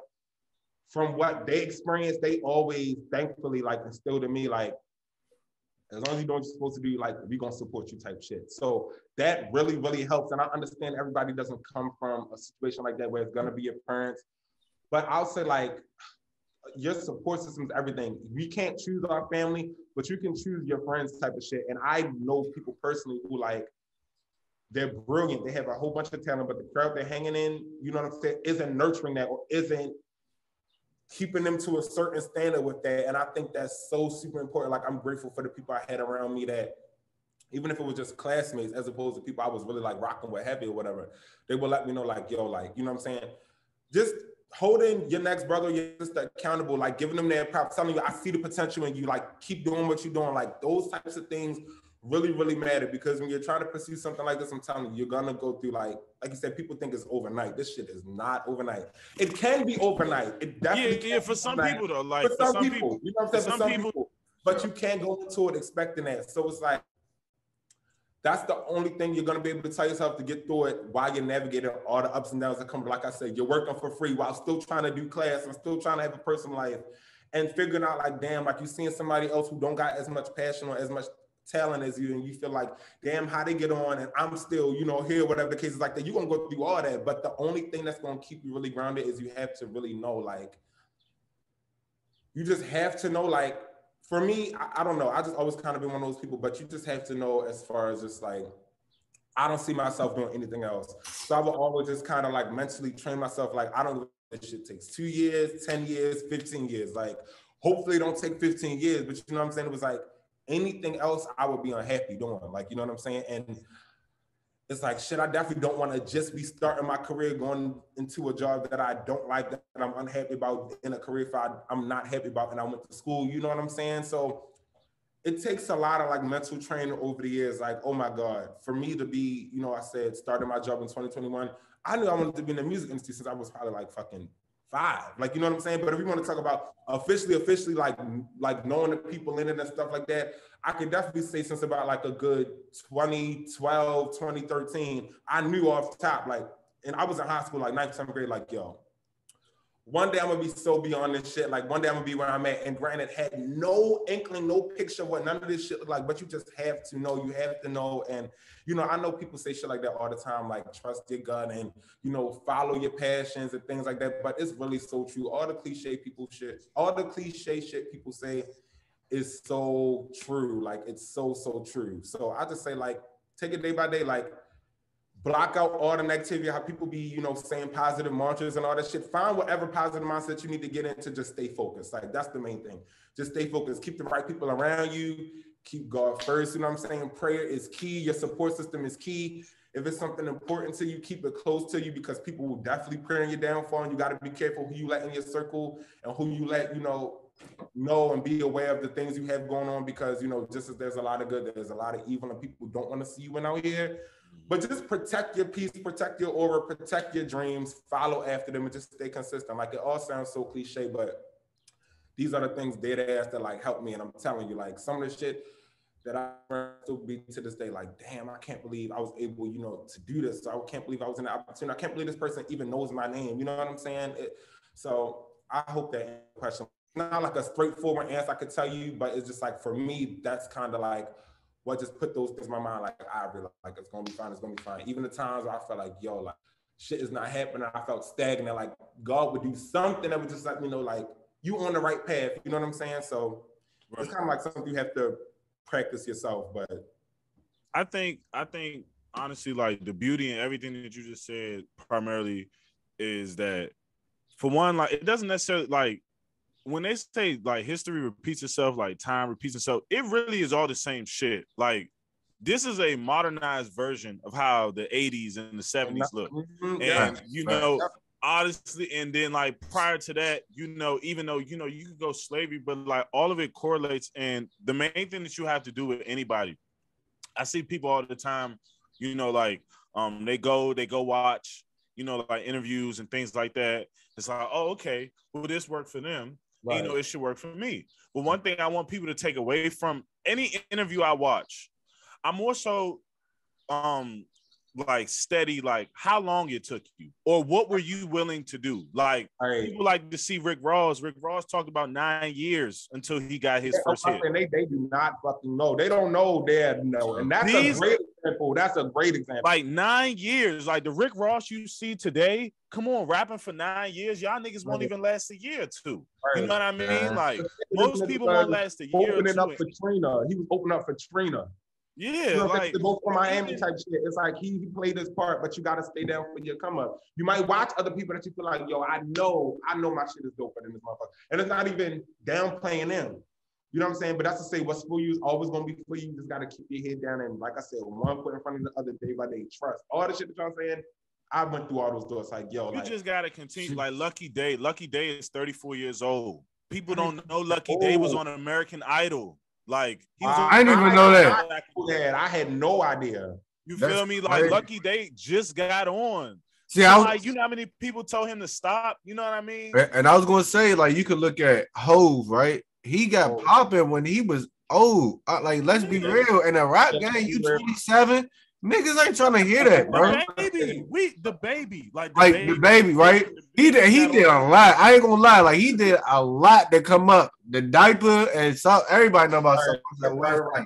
from what they experienced, they always thankfully like instilled in me like, as long as you do what you're supposed to do, like we gonna support you type shit. So that really, really helps. And I understand everybody doesn't come from a situation like that where it's gonna be your parents. But I'll say like your support system is everything. We can't choose our family, but you can choose your friends type of shit. And I know people personally who like, they're brilliant. They have a whole bunch of talent, but the crowd they're hanging in, you know what I'm saying, isn't nurturing that or isn't keeping them to a certain standard with that. And I think that's so super important. Like I'm grateful for the people I had around me that, even if it was just classmates, as opposed to people I was really like rocking with heavy or whatever, they would let me know like, yo, like, you know what I'm saying? Just holding your next brother, your sister accountable, like giving them their props, telling you, I see the potential in you, like keep doing what you're doing. Like those types of things really, really matter, because when you're trying to pursue something like this, I'm telling you, you're gonna go through like you said, people think it's overnight. This shit is not overnight. It can be overnight. It definitely yeah. For some people though, like for some people, you know what I'm saying? For some people, but yeah. you can't go into it expecting that. So it's like, that's the only thing you're gonna be able to tell yourself to get through it while you're navigating all the ups and downs that come. Like I said, you're working for free while still trying to do class and still trying to have a personal life, and figuring out like, damn, like you seeing somebody else who don't got as much passion or as much talent as you, and you feel like, damn, how they get on, and I'm still, you know, here, whatever the case is like that. You're gonna go through all that, but the only thing that's gonna keep you really grounded is you have to really know, like, you just have to know, like, for me, I don't know. I just always kind of been one of those people, but you just have to know, as far as just like, I don't see myself doing anything else. So I will always just kind of like mentally train myself. Like, I don't, this shit takes 2 years, 10 years, 15 years. Like, hopefully it don't take 15 years, but you know what I'm saying? It was like, anything else I would be unhappy doing. Like, you know what I'm saying? And it's like, shit, I definitely don't want to just be starting my career going into a job that I don't like, that I'm unhappy about, in a career I'm not happy about, and I went to school, you know what I'm saying? So it takes a lot of like mental training over the years. Like, oh my God, for me to be, you know, I said, starting my job in 2021, I knew I wanted to be in the music industry since I was probably like fucking 5. Like, you know what I'm saying? But if we want to talk about officially, like knowing the people in it and stuff like that, I can definitely say since about like a good 2012, 2013, I knew off the top, like, and I was in high school, like 9th, 10th grade, like, yo, one day I'm gonna be so beyond this shit. Like, one day I'm gonna be where I'm at. And granted, had no inkling, no picture of what none of this shit look like, but you just have to know. You have to know. And, you know, I know people say shit like that all the time, like trust your gut and, you know, follow your passions and things like that. But it's really so true. All the cliche shit people say is so true. Like, it's so, so true. So I just say, like, take it day by day. Like, block out all the negativity, how people be, you know, saying positive mantras and all that shit. Find whatever positive mindset you need to get into, just stay focused. Like, that's the main thing. Just stay focused. Keep the right people around you. Keep God first, you know what I'm saying? Prayer is key. Your support system is key. If it's something important to you, keep it close to you, because people will definitely pray on your downfall, and you got to be careful who you let in your circle and who you let, you know and be aware of the things you have going on, because, you know, just as there's a lot of good, there's a lot of evil, and people don't want to see you win out here. But just protect your peace, protect your aura, protect your dreams, follow after them, and just stay consistent. Like, it all sounds so cliche, but these are the things dead ass that like help me. And I'm telling you, like, some of the shit that I still be to this day, like, damn, I can't believe I was able, you know, to do this. I can't believe I was in the opportunity. I can't believe this person even knows my name. You know what I'm saying? So I hope that question, not like a straightforward answer I could tell you, but it's just like, for me, that's kind of like what just put those things in my mind. Like, Ivory, like, it's gonna be fine, it's gonna be fine. Even the times where I felt like, yo, like, shit is not happening, I felt stagnant, like God would do something that would just let me know, like, you on the right path, you know what I'm saying? So It's kind of like something you have to practice yourself. But I think honestly, like, the beauty in everything that you just said primarily is that, for one, like, it doesn't necessarily, like, when they say like history repeats itself, like time repeats itself, it really is all the same shit. Like, this is a modernized version of how the 80s and the 70s look. And, you know, honestly, and then like prior to that, you know, even though, you know, you could go slavery, but like all of it correlates. And the main thing that you have to do with anybody, I see people all the time, you know, like they go watch, you know, like interviews and things like that. It's like, oh, okay, well, this worked for them. Right. You know, it should work for me. But one thing I want people to take away from any interview I watch, I'm more so like steady, like how long it took you, or what were you willing to do? Like people like to see Rick Ross. Rick Ross talked about 9 years until he got his first hit. They do not fucking know. They don't know they're no, and that's a great example. That's a great example. Like 9 years, like the Rick Ross you see today. Come on, rapping for 9 years, y'all niggas won't even last a year or two. You know what I mean? Like most people won't last a year or two. Up for Trina. He was opening up for Trina. Yeah, you know, like both from Miami type shit. It's like he played his part, but you got to stay down for your come up. You might watch other people that you feel like, yo, I know my shit is doper than this motherfucker, and it's not even downplaying them. You know what I'm saying? But that's to say, what's for you is always gonna be for you. You just gotta keep your head down and, like I said, one foot in front of the other, day by day. Trust all the shit that y'all saying. I went through all those doors. Like, yo, you just gotta continue. Like Lucky Day. Lucky Day is 34 years old. People don't know Lucky Day was on American Idol. Like I didn't even know that. I had no idea. You feel me? Like Lucky Day just got on. See, so like, you know how many people told him to stop? You know what I mean? And I was gonna say, like, you could look at Hove, right? He got popping when he was old. Like, let's be real. In a rap game, you 27. Niggas ain't trying to hear that, bro. The baby, the baby, right? He did a lot. I ain't gonna lie, like he did a lot to come up. The diaper and everybody know about something like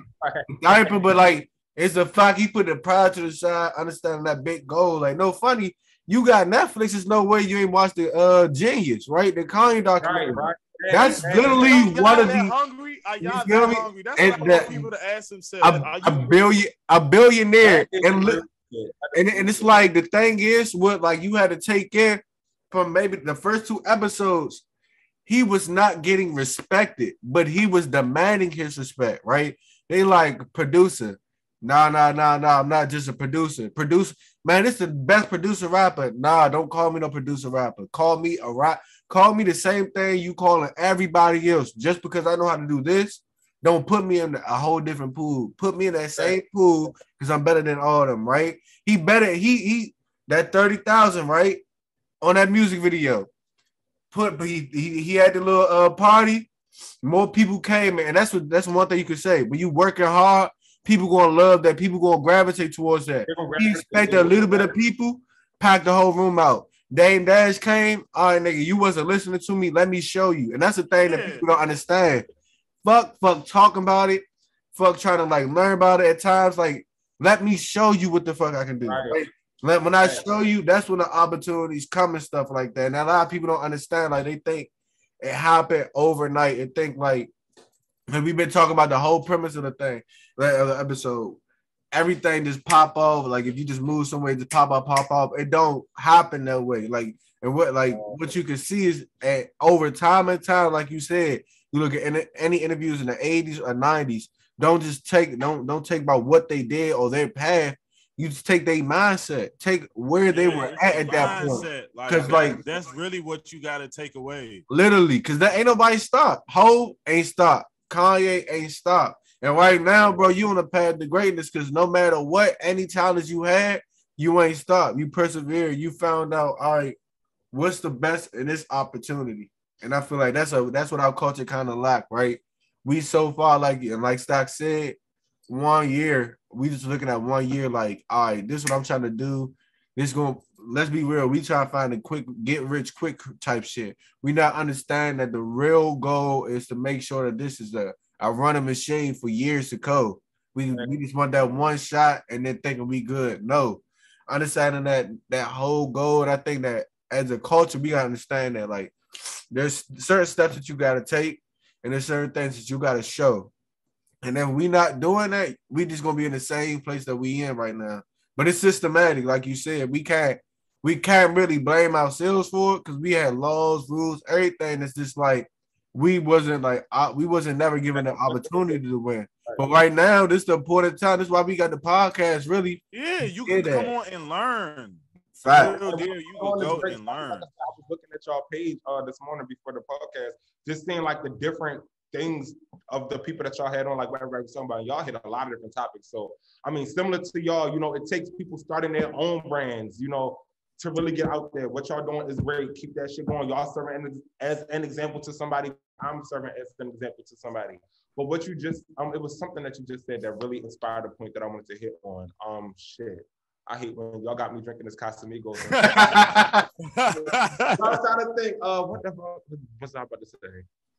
diaper, but like it's a fact he put the pride to the side, understanding that big goal. Like, no funny, you got Netflix. There's no way you ain't watched the Genius, right? The Kanye documentary. Right. That's literally one of the hungry. Are y'all that hungry? That's what I want people to ask themselves. A billionaire, and it's like the thing is, what like you had to take in from maybe the first 2 episodes. He was not getting respected, but he was demanding his respect. Right? They like producer. Nah. I'm not just a producer. Man, this is the best producer rapper. Nah, don't call me no producer rapper. Call me a rap. Call me the same thing you calling everybody else. Just because I know how to do this, don't put me in a whole different pool. Put me in that same pool because I'm better than all of them, right? He better. He that 30,000, right, on that music video. But he had the little party. More people came, and that's one thing you could say. When you working hard, people gonna love that. People gonna gravitate towards that. He expected a little bit of people, packed the whole room out. Dame Dash came. All right, nigga, you wasn't listening to me. Let me show you. And that's the thing that people don't understand. Fuck talking about it. Fuck trying to like learn about it at times. Like, let me show you what the fuck I can do. Right? When I show you, that's when the opportunities come and stuff like that. And a lot of people don't understand. Like, they think it happened overnight and think like, and we've been talking about the whole premise of the thing, the episode. Everything just pop off. Like, if you just move somewhere, just pop off. It don't happen that way. Like, and what you can see is over time and time, like you said, you look at any interviews in the 80s or 90s, don't take about what they did or their path. You just take their mindset, take where they were at that point. Because like that's really what you got to take away. Literally, because that ain't nobody stop. Hov ain't stop. Kanye ain't stop. And right now, bro, you on the path to greatness because no matter what, any talents you had, you ain't stopped. You persevere. You found out, all right, what's the best in this opportunity? And I feel like that's what our culture kind of lack, right? We so far, like Stock said, 1 year, we just looking at 1 year like, all right, this is what I'm trying to do. Let's be real. We try to find a quick, get rich quick type shit. We not understand that the real goal is to make sure that this is a running machine for years to come. We just want that one shot and then thinking we good. No, understanding that whole goal. And I think that as a culture, we gotta understand that like there's certain steps that you gotta take and there's certain things that you gotta show. And if we not doing that, we just gonna be in the same place that we in right now. But it's systematic, like you said. We can't really blame ourselves for it because we had laws, rules, everything. It's just like we wasn't never given the opportunity to win. But right now, this is the important time. This is why we got the podcast. Really, yeah, you can come on and learn. Fact. You can go and learn. I was looking at y'all page this morning before the podcast, just seeing like the different things of the people that y'all had on, like whatever somebody, y'all hit a lot of different topics. So I mean, similar to y'all, you know, it takes people starting their own brands, you know, to really get out there. What y'all doing is great. Keep that shit going. Y'all serving as an example to somebody. I'm serving as an example to somebody. But what you just, it was something that you just said that really inspired a point that I wanted to hit on. I hate when y'all got me drinking this Casamigos. I was trying to think, what the fuck was I about to say?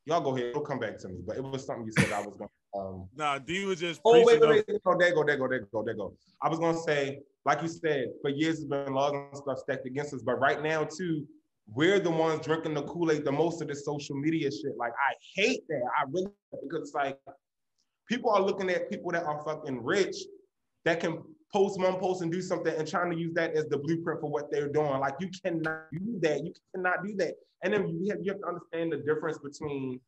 Y'all go ahead, it'll come back to me. But it was something you said I was going to. Nah, D was just. Oh, wait. Oh, there you go. I was going to say, like you said, for years it's been laws and stuff stacked against us. But right now, too, we're the ones drinking the Kool-Aid the most of this social media shit. Like, I hate that. I really, because it's like, people are looking at people that are fucking rich that can post one post and do something and trying to use that as the blueprint for what they're doing. Like, you cannot do that. You cannot do that. And then you have to understand the difference between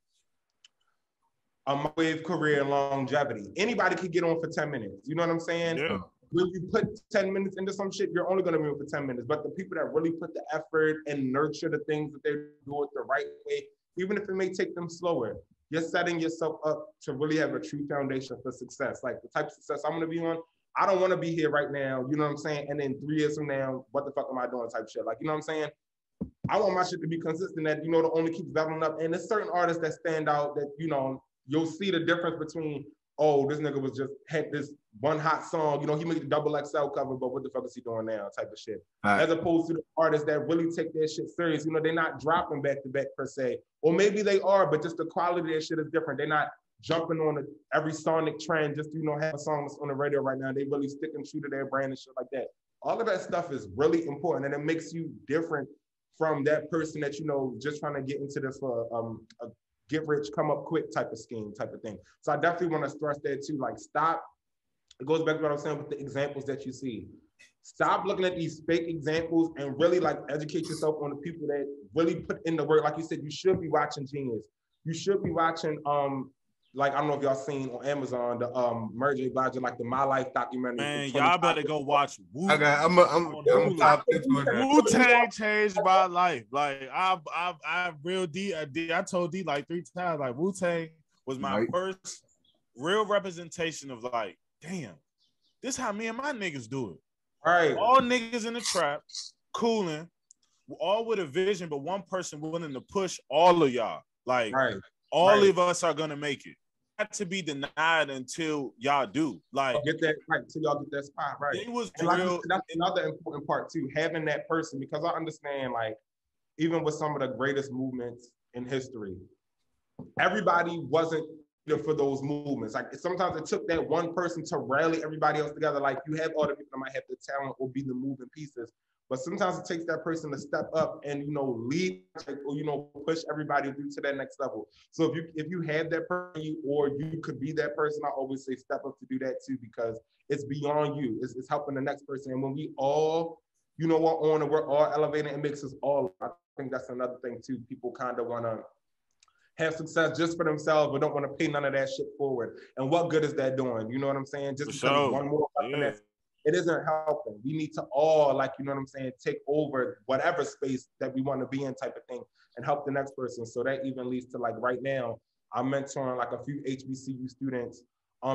a microwave career and longevity. Anybody could get on for 10 minutes. You know what I'm saying? Yeah. When you put 10 minutes into some shit, you're only going to be on for 10 minutes. But the people that really put the effort and nurture the things that they do it the right way, even if it may take them slower, you're setting yourself up to really have a true foundation for success. Like the type of success I'm going to be on, I don't want to be here right now, you know what I'm saying? And then 3 years from now, what the fuck am I doing type shit? Like, you know what I'm saying? I want my shit to be consistent that, to only keep leveling up. And there's certain artists that stand out that, you'll see the difference between, oh, this nigga was just had this one hot song, he made the double XL cover, but what the fuck is he doing now type of shit. Right. As opposed to the artists that really take their shit serious. They're not dropping back to back per se. Or maybe they are, but just the quality of their shit is different. They're not jumping on every sonic trend just to, have a song that's on the radio right now. They really stick and true to their brand and shit like that. All of that stuff is really important, and it makes you different from that person that, just trying to get into this for a get rich, come up quick type of scheme, type of thing. So I definitely want to stress that too. Like, stop. It goes back to what I was saying with the examples that you see. Stop looking at these fake examples and really educate yourself on the people that really put in the work. Like you said, you should be watching Genius. You should be watching, I don't know if y'all seen on Amazon the Mary J. Blige, the My Life documentary. Man, y'all better go watch Wu. I'm top Wu-Tang changed my life. I real D. I told D 3 times. Wu-Tang was my first real representation of damn, this how me and my niggas do it. Right. All niggas in the trap, cooling, all with a vision, but one person willing to push all of y'all. All of us are gonna make it. Not to be denied until y'all do. Get that right till y'all get that spot right. It was real. That's another important part too. Having that person, because I understand, even with some of the greatest movements in history, everybody wasn't for those movements. Sometimes it took that one person to rally everybody else together. You have all the people that might have the talent or be the moving pieces. But sometimes it takes that person to step up and, lead or, push everybody through to that next level. So if you have that person or you could be that person, I always say step up to do that too, because it's beyond you. It's helping the next person. And when we all, are on and we're all elevating, it makes us all. I think that's another thing too. People kind of want to have success just for themselves, but don't want to pay none of that shit forward. And what good is that doing? You know what I'm saying? Just because one more person it isn't helping. We need to all, take over whatever space that we want to be in type of thing and help the next person. So that even leads to right now, I'm mentoring a few HBCU students.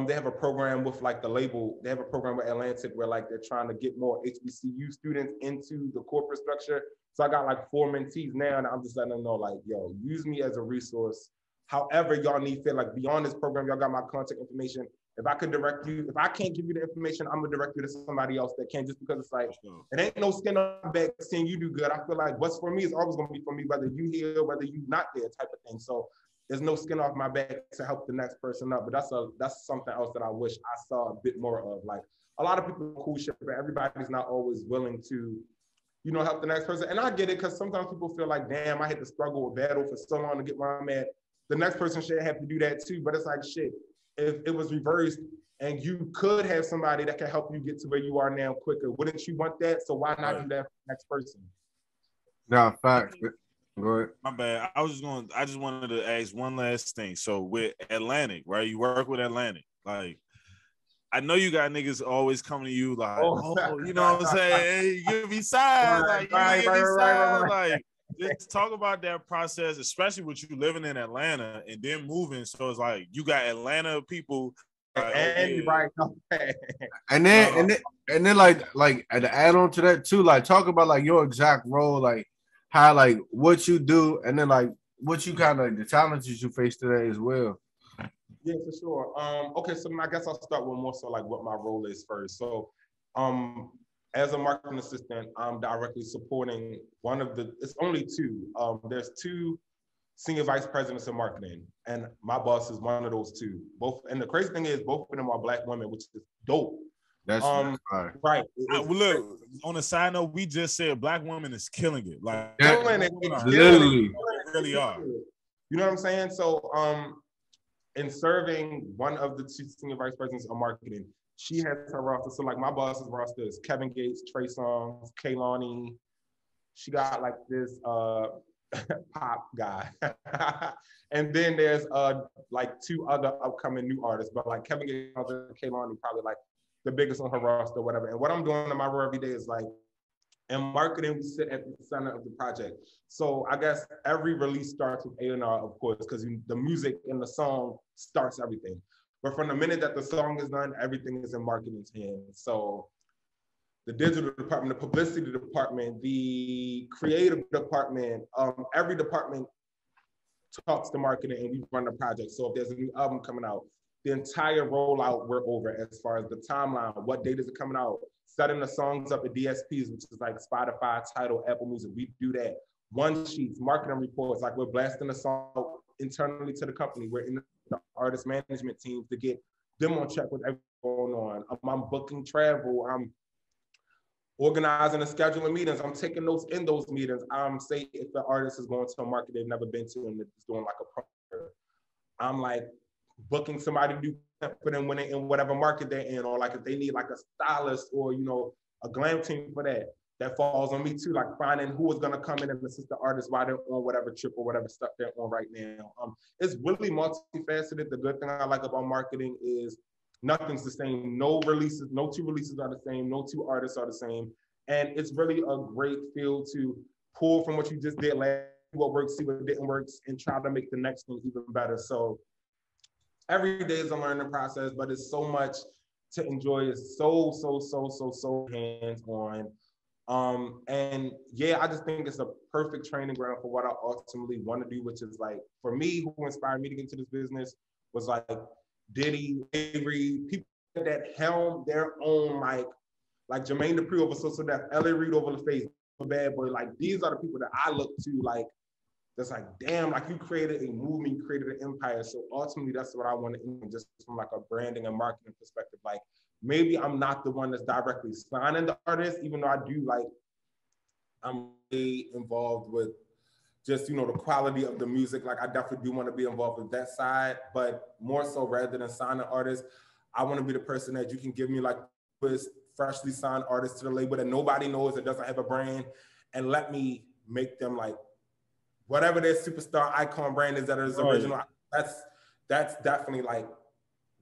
They have a program with the label. They have a program with Atlantic where they're trying to get more HBCU students into the corporate structure. So I got 4 mentees now, and I'm just letting them know yo, use me as a resource. However y'all need fit, beyond this program, y'all got my contact information. If I could direct you, if I can't give you the information, I'm gonna direct you to somebody else that can, just because it's it ain't no skin on my back seeing you do good. I feel what's for me is always gonna be for me, whether you here, whether you not there type of thing. So there's no skin off my back to help the next person up. But that's something else that I wish I saw a bit more of. A lot of people do cool shit, but everybody's not always willing to, help the next person. And I get it, because sometimes people feel damn, I had to struggle or battle for so long to get where I'm at. The next person should have to do that too. But it's shit. If it was reversed and you could have somebody that can help you get to where you are now quicker, wouldn't you want that? So why not do that for the next person? Nah, facts. Go ahead. My bad. I just wanted to ask one last thing. So with Atlantic, right? You work with Atlantic. I know you got niggas always coming to you you know what I'm saying? Hey, you give me signs. Right. Just talk about that process, especially with you living in Atlanta and then moving. So it's you got Atlanta people. And then to add on to that too, talk about your exact role, how what you do, and then what you kind of the challenges you face today as well. Yeah, for sure. Okay, so I guess I'll start with more so what my role is first. So as a marketing assistant, I'm directly supporting one of the, it's only two. There's two senior vice presidents of marketing, and my boss is one of those two. Both, and the crazy thing is, both of them are Black women, which is dope. That's right. Look, on a side note, we just said Black women is killing it. Like killing it. Literally. They really are. You know what I'm saying? So, in serving one of the two senior vice presidents of marketing, she has her roster. So like my boss's roster is Kevin Gates, Trey Songz, Kaylani. She got like this pop guy. And then there's like two other upcoming new artists, but like Kevin Gates and Kaylani probably like the biggest on her roster or whatever. And what I'm doing in my role every day is like, in marketing, we sit at the center of the project. So I guess every release starts with A&R, of course, because the music and the song starts everything. But from the minute that the song is done, everything is in marketing's hands. So the digital department, the publicity department, the creative department, every department talks to marketing and we run the project. So if there's a new album coming out, the entire rollout we're over as far as the timeline, what date is it coming out, setting the songs up at DSPs, which is like Spotify, Tidal, Apple Music. We do that. One sheets, marketing reports, like we're blasting the song internally to the company. We're in the artist management teams to get them on check with everything going on. I'm booking travel. I'm organizing and scheduling meetings. I'm taking notes in those meetings. Say if the artist is going to a market they've never been to and it's doing like a program, I'm like booking somebody to do for them when they're in whatever market they're in, or like if they need like a stylist or, you know, a glam team for that. That falls on me too, like finding who is gonna come in and assist the artist while they're on whatever trip or whatever stuff they're on right now. It's really multifaceted. The good thing I like about marketing is nothing's the same. No releases, no two releases are the same. No two artists are the same. And it's really a great field to pull from what you just did last, what works, see what didn't work, and try to make the next thing even better. So every day is a learning process, but it's so much to enjoy. It's so hands-on. And yeah, I just think it's a perfect training ground for what I ultimately want to do, which is like, for me, who inspired me to get into this business was like Diddy, Ivory, people that helm their own, like Jermaine Dupri over Social Death, L.A. Reid over the face, Bad Boy. Like, these are the people that I look to, like, that's like, damn, like you created a movement, you created an empire. So ultimately, that's what I want to do, just from like a branding and marketing perspective. Like, maybe I'm not the one that's directly signing the artist, even though I do, like, I'm really involved with just, you know, the quality of the music. Like, I definitely do want to be involved with that side, but more so rather than signing artists, I want to be the person that you can give me like this freshly signed artist to the label that nobody knows, that doesn't have a brand, and let me make them like whatever their superstar icon brand is that is original. That's definitely like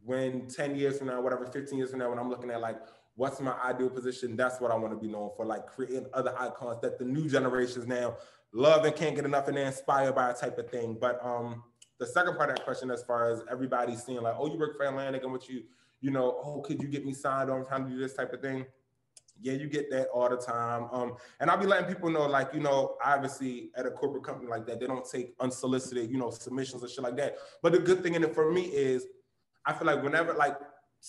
when 10 years from now, whatever, 15 years from now, when I'm looking at like, what's my ideal position? That's what I want to be known for, like creating other icons that the new generations now love and can't get enough and they're inspired by, a type of thing. But the second part of that question, as far as everybody seeing like, oh, you work for Atlantic and what you know, oh, could you get me signed on trying to do this type of thing? Yeah, you get that all the time. And I'll be letting people know, like, you know, obviously at a corporate company like that, they don't take unsolicited, you know, submissions and shit like that. But the good thing in it for me is I feel like whenever, like,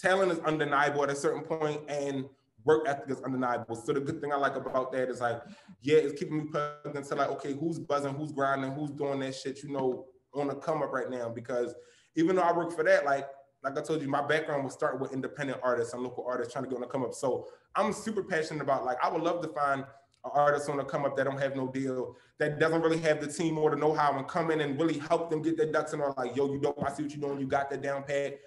talent is undeniable at a certain point and work ethic is undeniable. So the good thing I like about that is like, yeah, it's keeping me plugged into like, okay, who's buzzing, who's grinding, who's doing that shit, you know, on the come up right now. Because even though I work for that, like I told you, my background was starting with independent artists and local artists trying to get on the come up. So I'm super passionate about, like, I would love to find an artist on the come up that don't have no deal, that doesn't really have the team or the know-how, and come in and really help them get their ducks in order. Like, yo, you dope, I see what you're doing, you got that down pat.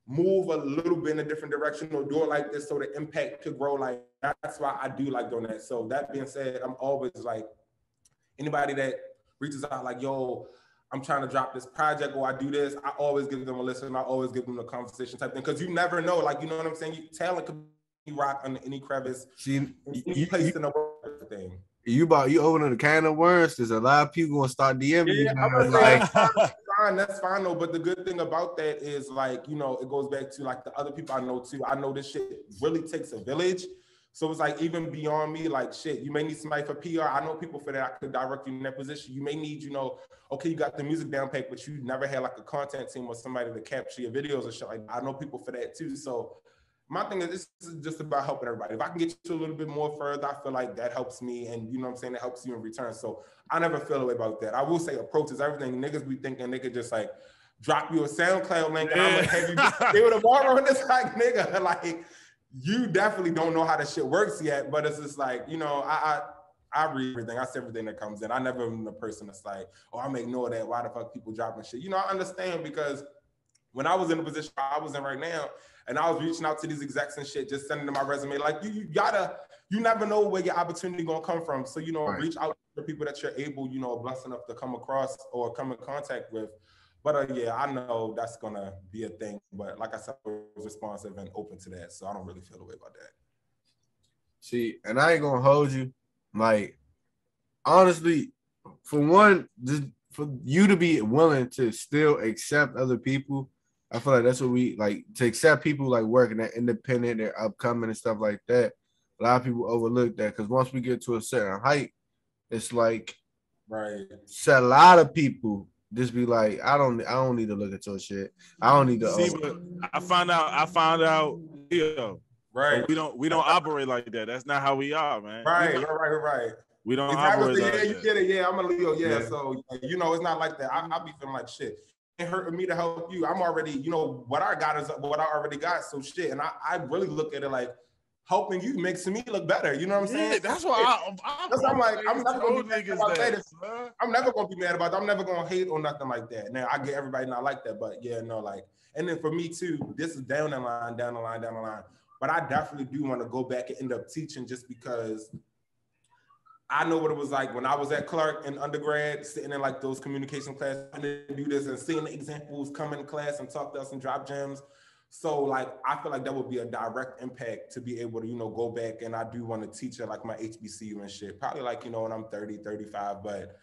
Move a little bit in a different direction or do it like this so the impact could grow. Like, that's why I do like doing that. So that being said, I'm always like, anybody that reaches out like, yo, I'm trying to drop this project or I do this, I always give them a listen. I always give them a conversation type thing. Cause you never know, like, you know what I'm saying? Talent could be rock under any crevice, any place in the world thing. You opening a can of worms. There's a lot of people gonna start DMing you. That's fine though. But the good thing about that is, like, you know, it goes back to like the other people I know too. I know this shit really takes a village. So it's like, even beyond me, like, shit, you may need somebody for PR. I know people for that. I could direct you in that position. You may need, you know, okay, you got the music down pat, but you never had like a content team or somebody to capture your videos or shit. Like, I know people for that too. So my thing is, this is just about helping everybody. If I can get you a little bit more further, I feel like that helps me, and you know what I'm saying, it helps you in return. So I never feel away about that. I will say approach is everything. Niggas be thinking they could just like drop you a SoundCloud link and I'm gonna have you do it tomorrow. And it's like, nigga, like you definitely don't know how the shit works yet. But it's just like, you know, I read everything. I see everything that comes in. I never been the person that's like, oh, I'm gonna ignore that. Why the fuck people dropping shit? You know, I understand because when I was in the position I was in right now, and I was reaching out to these execs and shit, just sending them my resume, like you never know where your opportunity gonna come from. So, you know, reach out to people that you're able, you know, blessed enough to come across or come in contact with. But yeah, I know that's gonna be a thing. But like I said, I was responsive and open to that. So I don't really feel the way about that. See, and I ain't gonna hold you. Like, honestly, for one, just for you to be willing to still accept other people, I feel like that's what we like, to accept people like working at independent, they're upcoming and stuff like that. A lot of people overlook that because once we get to a certain height, it's like, right. So a lot of people just be like, I don't need to look at your shit. I don't need to. See, but I found out, right. We don't operate like that. That's not how we are, man. Right. We don't operate like that. You get it. Yeah, I'm a Leo. Yeah. So, you know, it's not like that. I be feeling like shit. It hurting me to help you. I'm already, you know, what I got is what I already got. So shit. And I really look at it like helping you makes me look better. You know what I'm saying? Yeah, that's why I'm like, I'm never gonna be mad about that. I'm never gonna be mad about that. I'm never gonna hate or nothing like that. Now I get everybody not like that, but yeah, no, like, and then for me too, this is down the line. But I definitely do want to go back and end up teaching just because I know what it was like when I was at Clark in undergrad, sitting in like those communication classes, and do this and seeing the examples come in class and talk to us and drop gems. So like, I feel like that would be a direct impact to be able to, you know, go back, and I do want to teach at like my HBCU and shit. Probably like, you know, when I'm 30, 35, but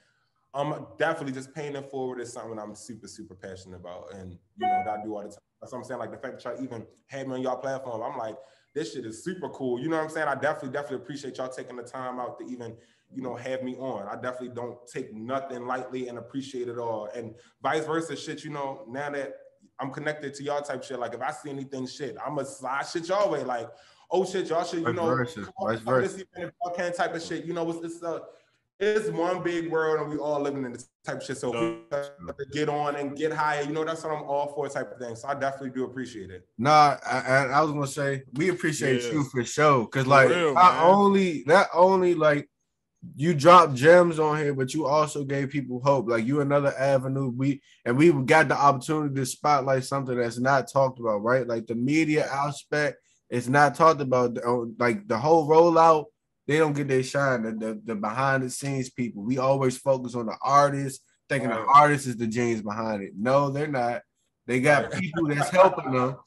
definitely just paying it forward is something I'm super, super passionate about. And, you know, that I do all the time. That's what I'm saying. Like the fact that y'all even had me on y'all platform, I'm like, this shit is super cool. You know what I'm saying? I definitely appreciate y'all taking the time out to even, you know, have me on. I definitely don't take nothing lightly and appreciate it all. And vice versa shit, you know, now that I'm connected to y'all type shit, like if I see anything shit, I'm gonna slide shit y'all way. Like, oh shit, y'all should, you know, this event, all kind of type of shit. You know, it's one big world and we all living in this type of shit. So we have to get on and get higher. You know, that's what I'm all for type of thing. So I definitely do appreciate it. Nah, I was gonna say we appreciate you for sure. Cause like real, not only like you dropped gems on here, but you also gave people hope. Like you another avenue. We got the opportunity to spotlight something that's not talked about, right? Like the media aspect is not talked about. Like the whole rollout, they don't get their shine. The behind the scenes people. We always focus on the artist, thinking the artist is the genius behind it. No, they're not. They got people that's helping them,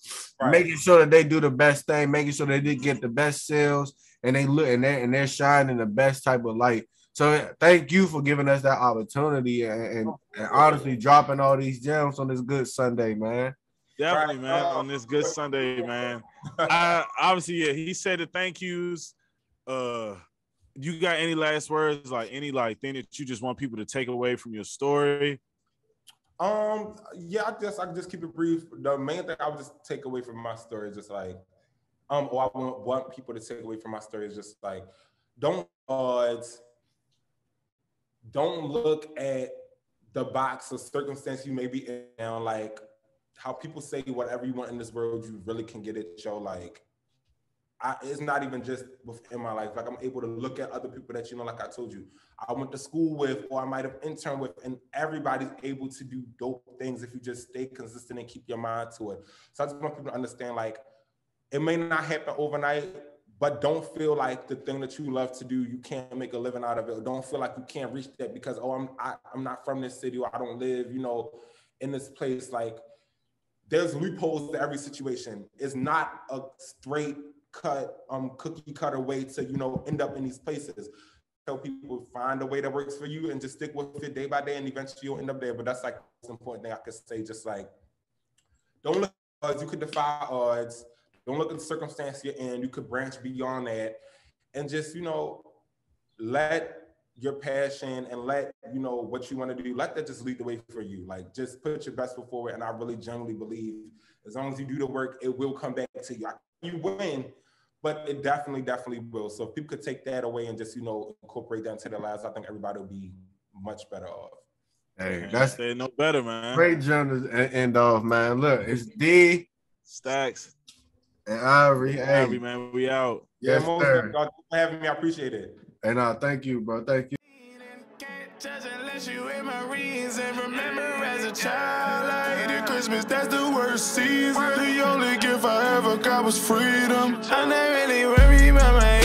making sure that they do the best thing, making sure they did get the best sales, and they look and they're shining the best type of light. So thank you for giving us that opportunity and honestly dropping all these gems on this good Sunday, man. Definitely, man, on this good Sunday, man. Obviously, yeah, he said the thank yous. You got any last words, like any like thing that you just want people to take away from your story? Yeah, I can just keep it brief. The main thing I would just take away from my story is just like, or I want people to take away from my story is just like, don't look at the box of circumstance you may be in now, like how people say whatever you want in this world, you really can get it. Show like, it's not even just within my life. Like I'm able to look at other people that, you know, like I told you, I went to school with, or I might have interned with, and everybody's able to do dope things if you just stay consistent and keep your mind to it. So I just want people to understand, like, it may not happen overnight, but don't feel like the thing that you love to do, you can't make a living out of it. Or don't feel like you can't reach that because, I'm not from this city, or I don't live, you know, in this place. Like, there's loopholes to every situation. It's not a straight cut, cookie cutter way to, you know, end up in these places. Tell people, find a way that works for you and just stick with it day by day, and eventually you'll end up there. But that's like the most important thing I could say. Just like, don't look at odds. You could defy odds. Don't look at the circumstance you're in. You could branch beyond that, and just, you know, let your passion and let what you want to do, let that just lead the way for you. Like, just put your best foot forward. And I really genuinely believe as long as you do the work, it will come back to you. You win, but it definitely will. So if people could take that away and just, incorporate that into their lives, I think everybody will be much better off. Hey, that's no better, man. Great journal and end off, man. Look, it's D, Stacks, and Ivory. Hey, Ivory, man, we out. Yeah, yes, most sir. y'all for having me. I appreciate it. And thank you, bro. Thank you. Judge unless you in my reason. Remember as a child, I hated Christmas, that's the worst season. The only gift I ever got was freedom. I'm not really worried about my